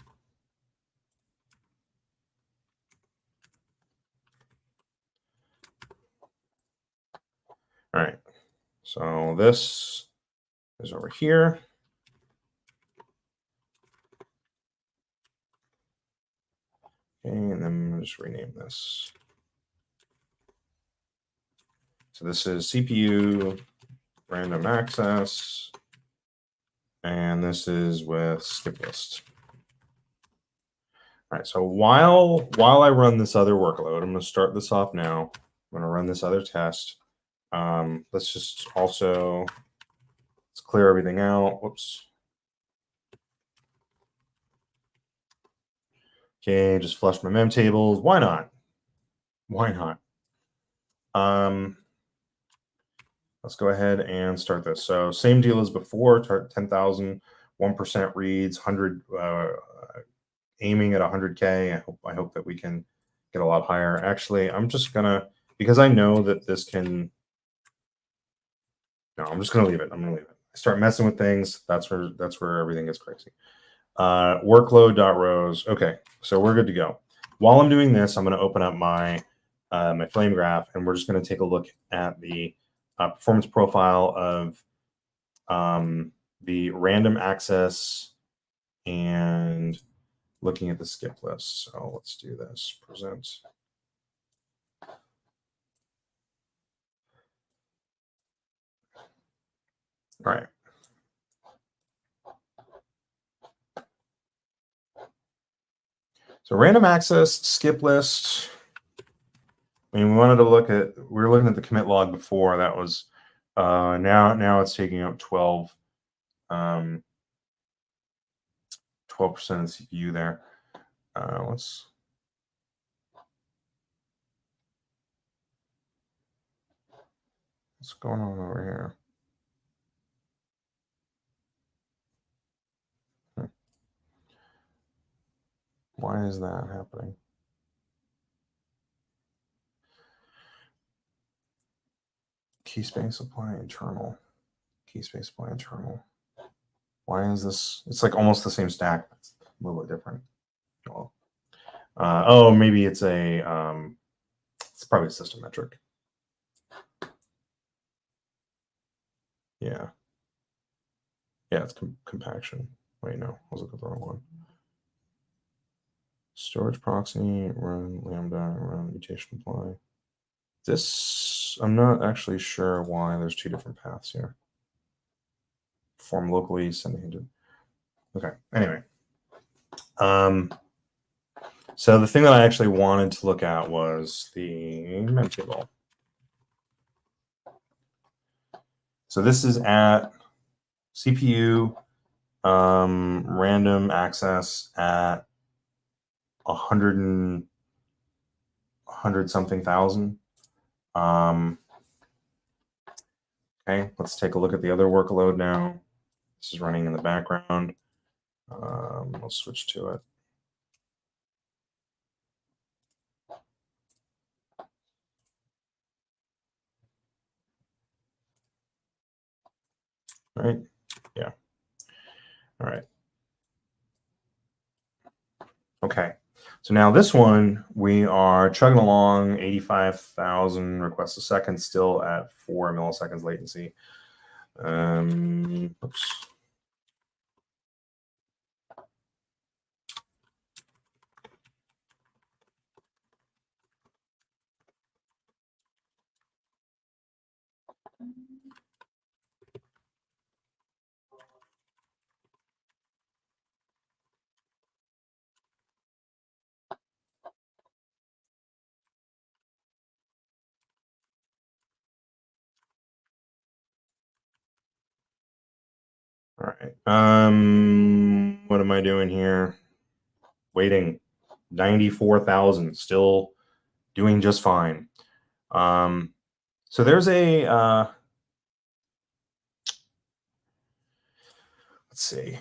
All right. So this is over here. Okay, and then I'm going to just rename this. So this is CPU random access, and this is with skip list. All right, so while I run this other workload, I'm going to start this off now. I'm going to run this other test. Let's just also clear everything out. Whoops. Okay, just flush my memtables. Why not? Why not? Let's go ahead and start this. So same deal as before. 10,000, 1% reads, 100, aiming at 100K. I hope that we can get a lot higher. Actually, I'm just gonna, because I know that this can. No, I'm just gonna leave it. I'm gonna leave it. I start messing with things. That's where everything gets crazy. Workload.rows. Okay, so we're good to go. While I'm doing this, I'm going to open up my my flame graph, and we're just going to take a look at the performance profile of the random access and looking at the skip list. So let's do this. Present. All right. So random access skip list. I mean, we wanted to look at, we were looking at the commit log before. That was now it's taking up 12% of the CPU there. What's going on over here? Why is that happening? Key space apply internal. Key space apply internal. Why is this? It's like almost the same stack. It's a little bit different. Well, oh, maybe it's a it's probably a system metric. Yeah. Yeah, it's compaction. Wait, no, I was looking at the wrong one. Storage proxy, run lambda, run mutation apply. This, I'm not actually sure why there's two different paths here. Perform locally, sending into. Okay, anyway. So the thing that I actually wanted to look at was the memtable. So this is at CPU random access at 100 something thousand. Okay, let's take a look at the other workload now. This is running in the background. We'll switch to it. All right, yeah. All right. Okay, so now this one, we are chugging along 85,000 requests a second, still at 4 milliseconds latency. Oops. All right. What am I doing here? Waiting. 94,000, still doing just fine. So there's a let's see.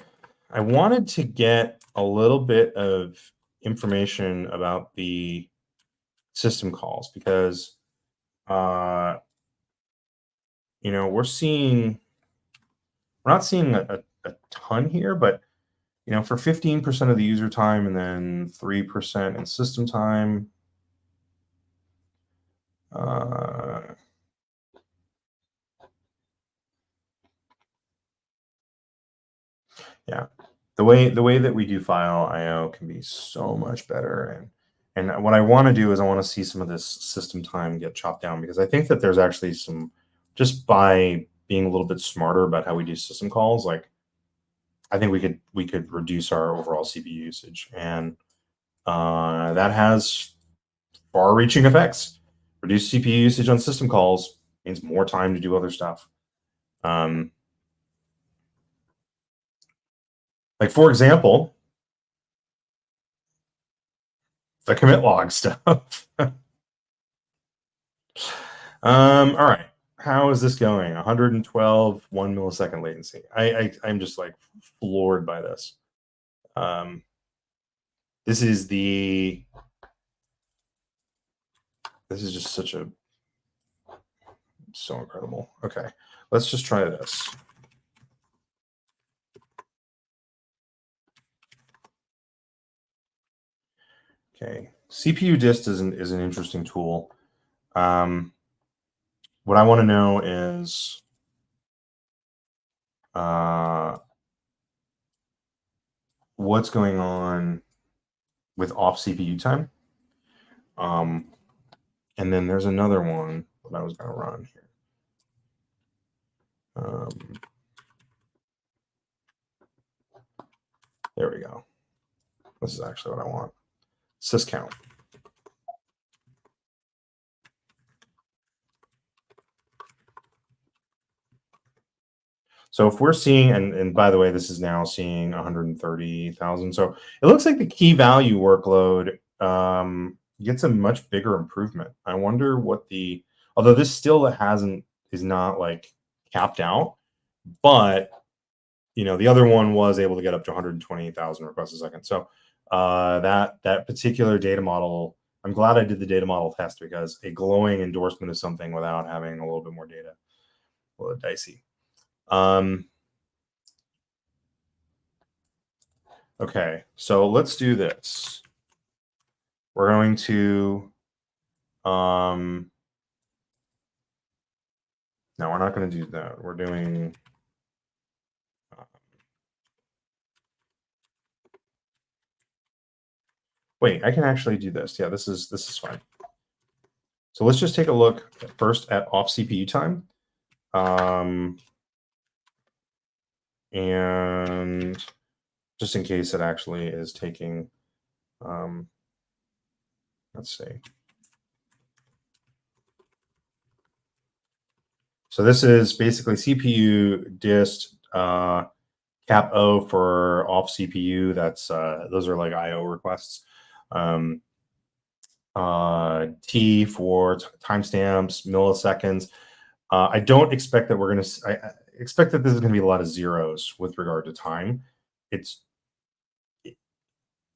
I wanted to get a little bit of information about the system calls because you know, we're not seeing a ton here, but you know, for 15% of the user time and then 3% in system time. Yeah, the way that we do file IO can be so much better, and what I want to do is I want to see some of this system time get chopped down because I think that there's actually some, just by being a little bit smarter about how we do system calls, like I think we could reduce our overall CPU usage, and that has far-reaching effects. Reduced CPU usage on system calls means more time to do other stuff. Like for example, the commit log stuff. All right. How is this going? 112, 1 millisecond latency. I'm just like floored by this. This is just so incredible. Okay, let's just try this. Okay, CPU dist is an interesting tool. What I want to know is what's going on with off CPU time. And then there's another one that I was going to run here. There we go. This is actually what I want. Syscount. So if we're seeing, and by the way, this is now seeing 130,000. So it looks like the key value workload gets a much bigger improvement. I wonder what the, although this still is not like capped out, but the other one was able to get up to 128,000 requests a second. So that particular data model, I'm glad I did the data model test, because a glowing endorsement of something without having a little bit more data, a little dicey. Okay, so let's do this. We're going to, no, we're not going to do that. We're doing, wait, I can actually do this. Yeah, this is fine. So let's just take a look first at off CPU time. And just in case it actually is taking, let's see. So this is basically CPU dist cap O for off CPU. That's those are like IO requests. T for timestamps, milliseconds. I don't expect that we're going to. I expect that this is going to be a lot of zeros with regard to time.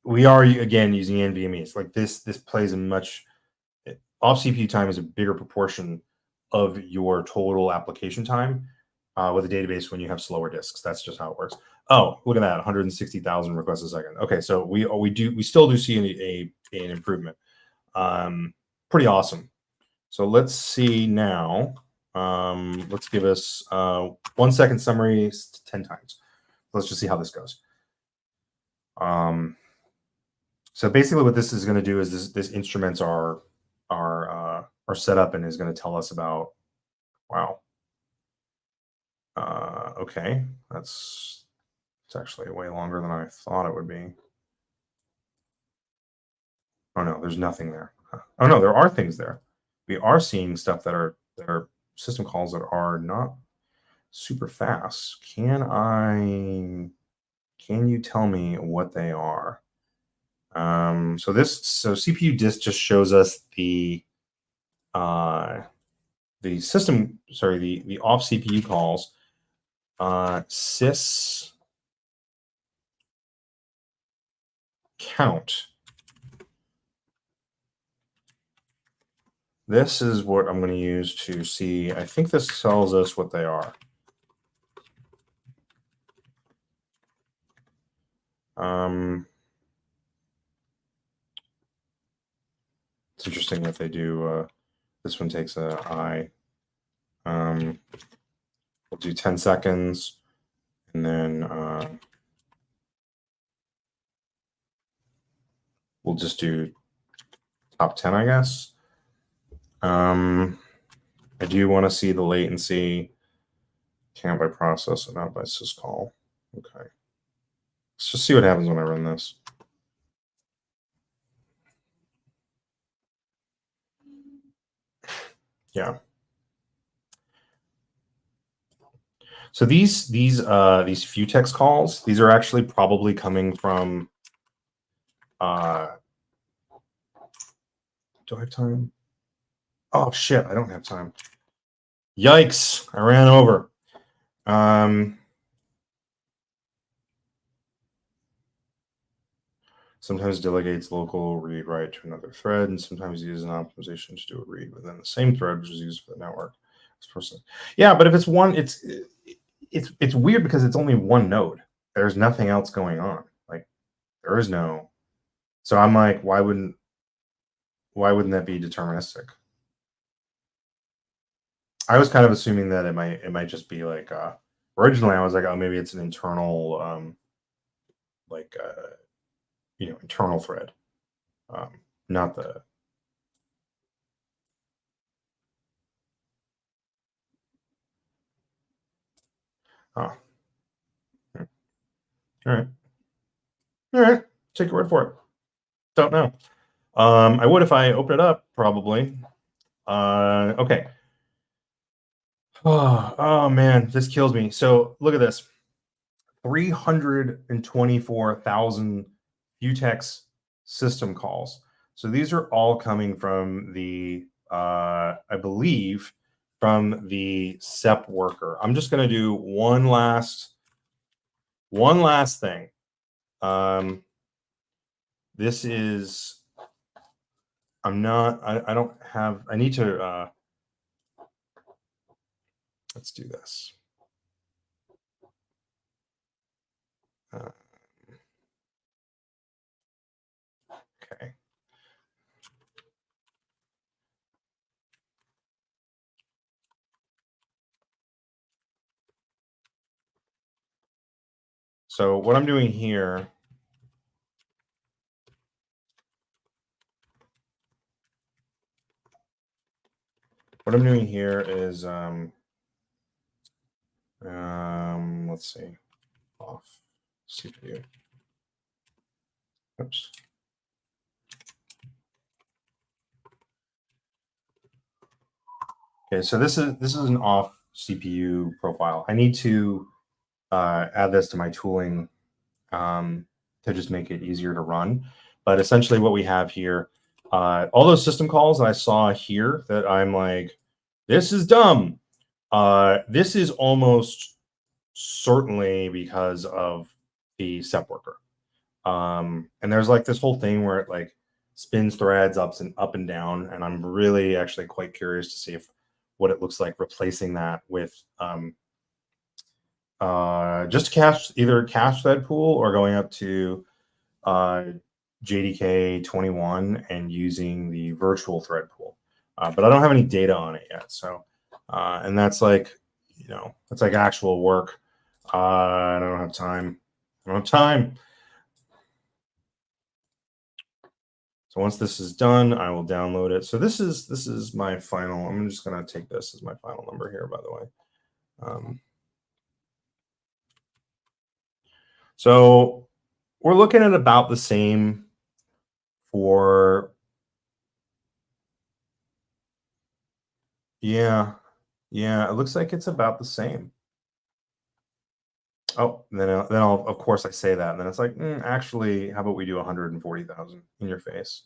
We are again using NVMEs. Like this plays a much off CPU time is a bigger proportion of your total application time with a database when you have slower disks. That's just how it works. Oh, look at that, 160,000 requests a second. Okay, so we still do see an improvement. Pretty awesome. So let's see now. Let's give us 1 second summary 10 times. Let's just see how this goes. So basically what this is going to do is this instruments are set up and is going to tell us about, wow. Okay, it's actually way longer than I thought it would be. Oh no, there's nothing there. Oh no, there are things there. We are seeing stuff that are system calls that are not super fast. Can you tell me what they are? So CPU disk just shows us the system, sorry, the off CPU calls. Sys count. This is what I'm going to use to see. I think this tells us what they are. It's interesting that they do. This one takes a I. We'll do 10 seconds, and then we'll just do top 10, I guess. I do want to see the latency. Count by process and not by syscall. Okay. Let's just see what happens when I run this. Yeah. So these Futex calls, these are actually probably coming from. Do I have time? Oh shit! I don't have time. Yikes! I ran over. Sometimes delegates local read write to another thread, and sometimes uses an optimization to do a read within the same thread, which is used for the network. Yeah, but if it's one, it's weird because it's only one node. There's nothing else going on. Like there is no. So I'm like, why wouldn't that be deterministic? I was kind of assuming that it might just be like originally I was like, oh, maybe it's an internal internal thread. not the. Oh, all right, all right. Take your word for it. Don't know. I would if I open it up, probably. Okay. Oh man, this kills me. So look at this. 324,000 Vutex system calls. So these are all coming from the, I believe, from the SEP worker. I'm just going to do one last thing. This is, I don't have, I need to, let's do this. Okay. So what I'm doing here, is, let's see, off CPU. Oops. Okay, so this is an off CPU profile. I need to add this to my tooling to just make it easier to run. But essentially what we have here, all those system calls that I saw here that I'm like, this is dumb. This is almost certainly because of the SEP worker. And there's like this whole thing where it like spins threads up and down. And I'm really actually quite curious to see what it looks like replacing that with just either cache thread pool or going up to JDK 21 and using the virtual thread pool. But I don't have any data on it yet. So, and that's like, that's like actual work. I don't have time. So once this is done, I will download it. So this is my final. I'm just going to take this as my final number here, by the way. So we're looking at about the same for, yeah, it looks like it's about the same. Oh, then I'll of course I say that, and then it's like, actually, how about we do 140,000 in your face?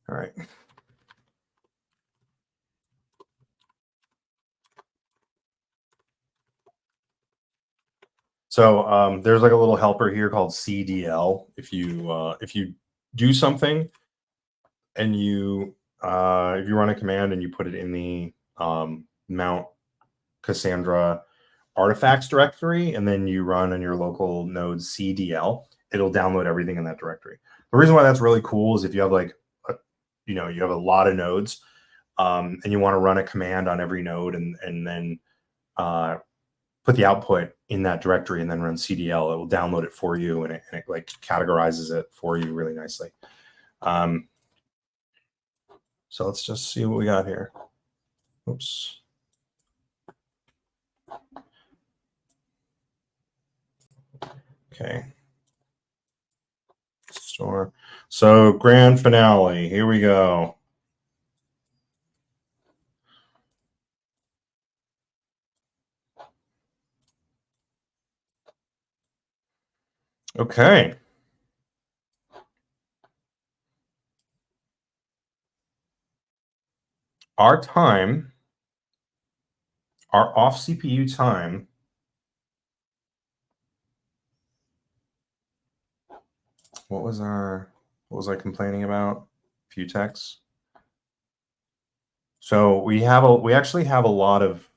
All right. So there's like a little helper here called CDL. If you do something and if you run a command and you put it in the mount Cassandra artifacts directory, and then you run on your local node CDL, it'll download everything in that directory. The reason why that's really cool is if you have like, you have a lot of nodes, and you want to run a command on every node, and then put the output in that directory, and then run CDL, it will download it for you, and it like categorizes it for you really nicely. So let's just see what we got here. Oops. Okay. Store. So grand finale. Here we go. Okay. Our time, our off CPU time, what was I complaining about? Vutex. So we actually have a lot of,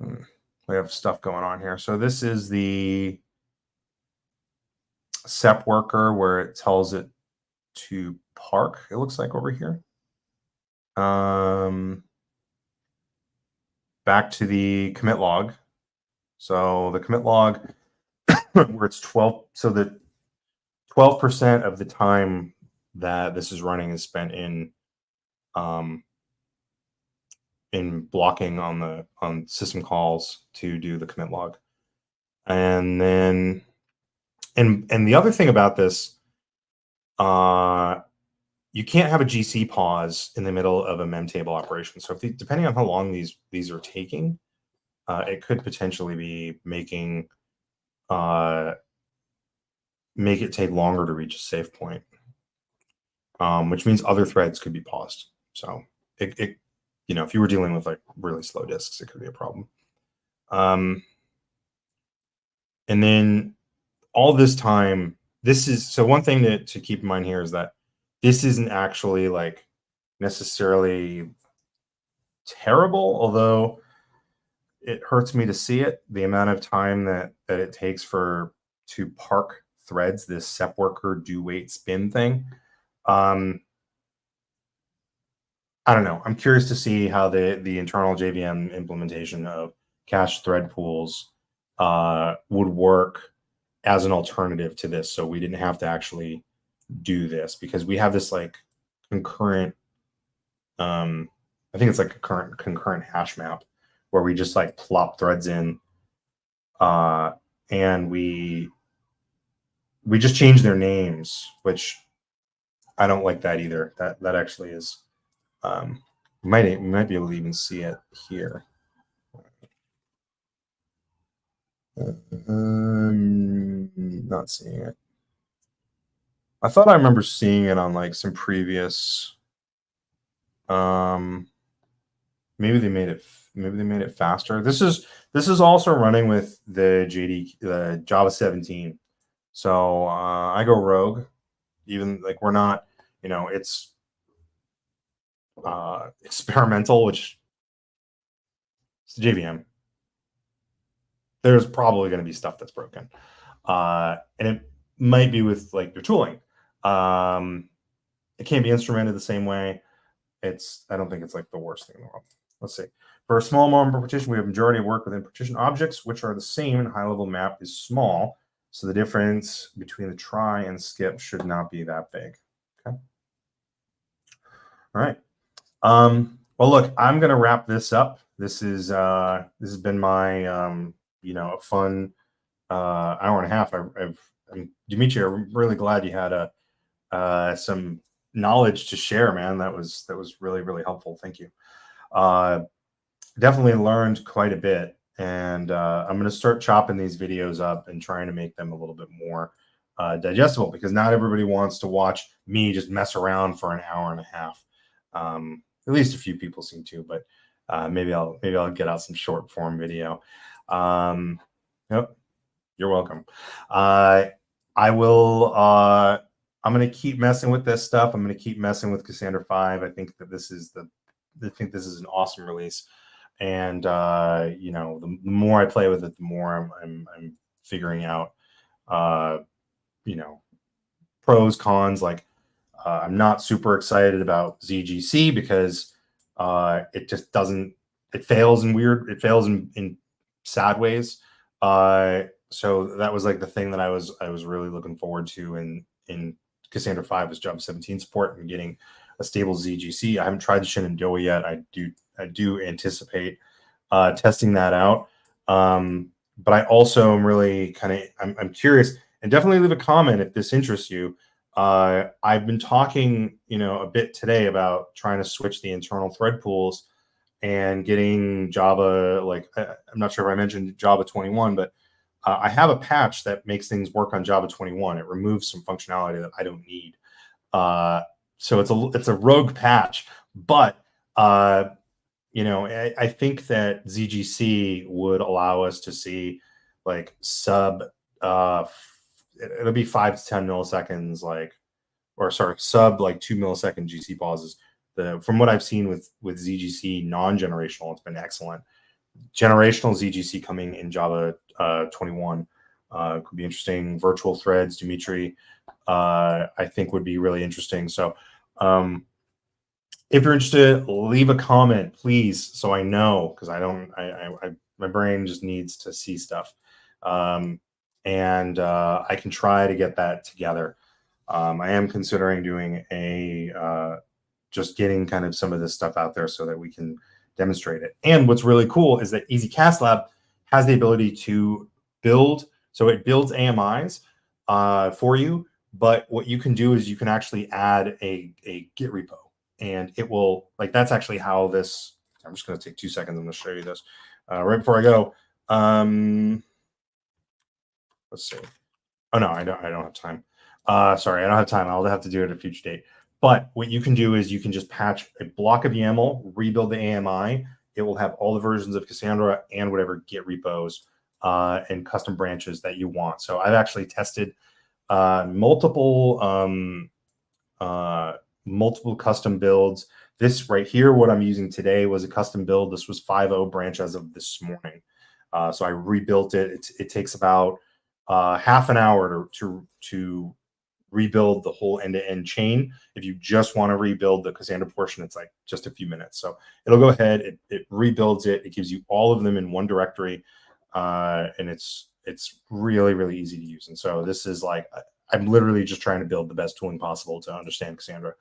we have stuff going on here. So this is the SEP worker where it tells it to park, it looks like over here. Back to the commit log. So the commit log where it's 12, so the 12% of the time that this is running is spent in blocking on system calls to do the commit log. And then and the other thing about this, you can't have a GC pause in the middle of a memtable operation. So depending on how long these are taking, it could potentially be making make it take longer to reach a safe point, which means other threads could be paused. So it you know, if you were dealing with like really slow disks, it could be a problem. And then all this time, this is, so one thing to keep in mind here is that this isn't actually like necessarily terrible, although it hurts me to see it, the amount of time that it takes to park threads, this sep worker do wait spin thing. I don't know. I'm curious to see how the internal JVM implementation of cached thread pools would work as an alternative to this, so we didn't have to actually do this, because we have this like concurrent, I think it's like a concurrent hash map where we just like plop threads in, and we just change their names, which I don't like that either. That actually is, you might be able to even see it here. Not seeing it. I thought I remember seeing it on like some previous. Maybe they made it faster. This is also running with the Java 17. So I go rogue, even like we're not, you know, it's experimental, which it's JVM. There's probably going to be stuff that's broken, and it might be with like your tooling. It can't be instrumented the same way. I don't think it's like the worst thing in the world. Let's see. For a small number partition, we have majority of work within partition objects, which are the same, and high-level map is small. So the difference between the trie and skip should not be that big. Okay. All right. Well, look, I'm going to wrap this up. This has been my you know, a fun hour and a half. Dimitri, I'm really glad you had some knowledge to share, man. That was really, really helpful. Thank you. Definitely learned quite a bit, and I'm going to start chopping these videos up and trying to make them a little bit more digestible, because not everybody wants to watch me just mess around for an hour and a half. At least a few people seem to, but maybe I'll get out some short form video. Yep, you're welcome. I will. I'm going to keep messing with this stuff. I'm going to keep messing with Cassandra 5. I think that this is an awesome release, and you know, the more I play with it, the more I'm figuring out, you know, pros, cons. Like, I'm not super excited about ZGC because it just doesn't. It fails in sad ways. So that was like the thing that I was really looking forward to in Cassandra 5 was Java 17 support and getting a stable ZGC. I haven't tried the Shenandoah yet. I do anticipate testing that out. But I also am really I'm curious, and definitely leave a comment if this interests you. I've been talking, you know, a bit today about trying to switch the internal thread pools and getting Java, like, I'm not sure if I mentioned Java 21, but I have a patch that makes things work on Java 21. It removes some functionality that I don't need. So it's a rogue patch, but you know, I think that ZGC would allow us to see like sub it'll be 5 to 10 milliseconds, like, or sorry, sub like 2 millisecond GC pauses. From what I've seen with ZGC non-generational, it's been excellent. Generational ZGC coming in Java 21 could be interesting. Virtual threads, Dimitri, I think would be really interesting. So if you're interested, leave a comment, please, so I know, because my brain just needs to see stuff, and I can try to get that together. I am considering doing a just getting kind of some of this stuff out there so that we can demonstrate it. And what's really cool is that EasyCastLab has the ability to build, so it builds AMIs for you. But what you can do is you can actually add a Git repo, and it will, like, that's actually how this. I'm just going to take 2 seconds. I'm going to show you this right before I go. Let's see. Oh no, I don't have time. Sorry, I don't have time. I'll have to do it at a future date. But what you can do is you can just patch a block of YAML, rebuild the AMI. It will have all the versions of Cassandra and whatever Git repos and custom branches that you want. So I've actually tested multiple custom builds. This right here, what I'm using today, was a custom build. This was 5.0 branch as of this morning. So I rebuilt it. It takes about half an hour to rebuild the whole end-to-end chain. If you just want to rebuild the Cassandra portion, it's like just a few minutes. So it'll go ahead, it rebuilds it. It gives you all of them in one directory, and it's really, really easy to use. And so this is like, I'm literally just trying to build the best tooling possible to understand Cassandra.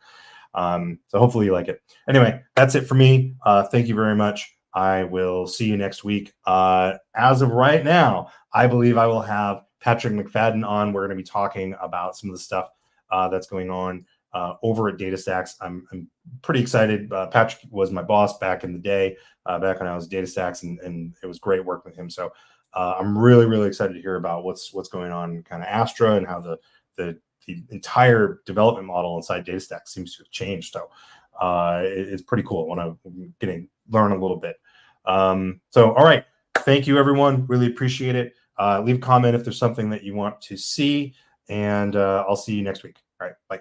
So hopefully you like it. Anyway, that's it for me. Thank you very much. I will see you next week. As of right now, I believe I will have Patrick McFadden on. We're going to be talking about some of the stuff that's going on over at DataStax. I'm pretty excited. Patrick was my boss back in the day, back when I was at DataStax, and it was great working with him. So I'm really, really excited to hear about what's going on kind of Astra and how the entire development model inside DataStax seems to have changed. So it's pretty cool. I want to learn a little bit. So, all right. Thank you, everyone. Really appreciate it. Leave a comment if there's something that you want to see, and I'll see you next week. All right. Bye.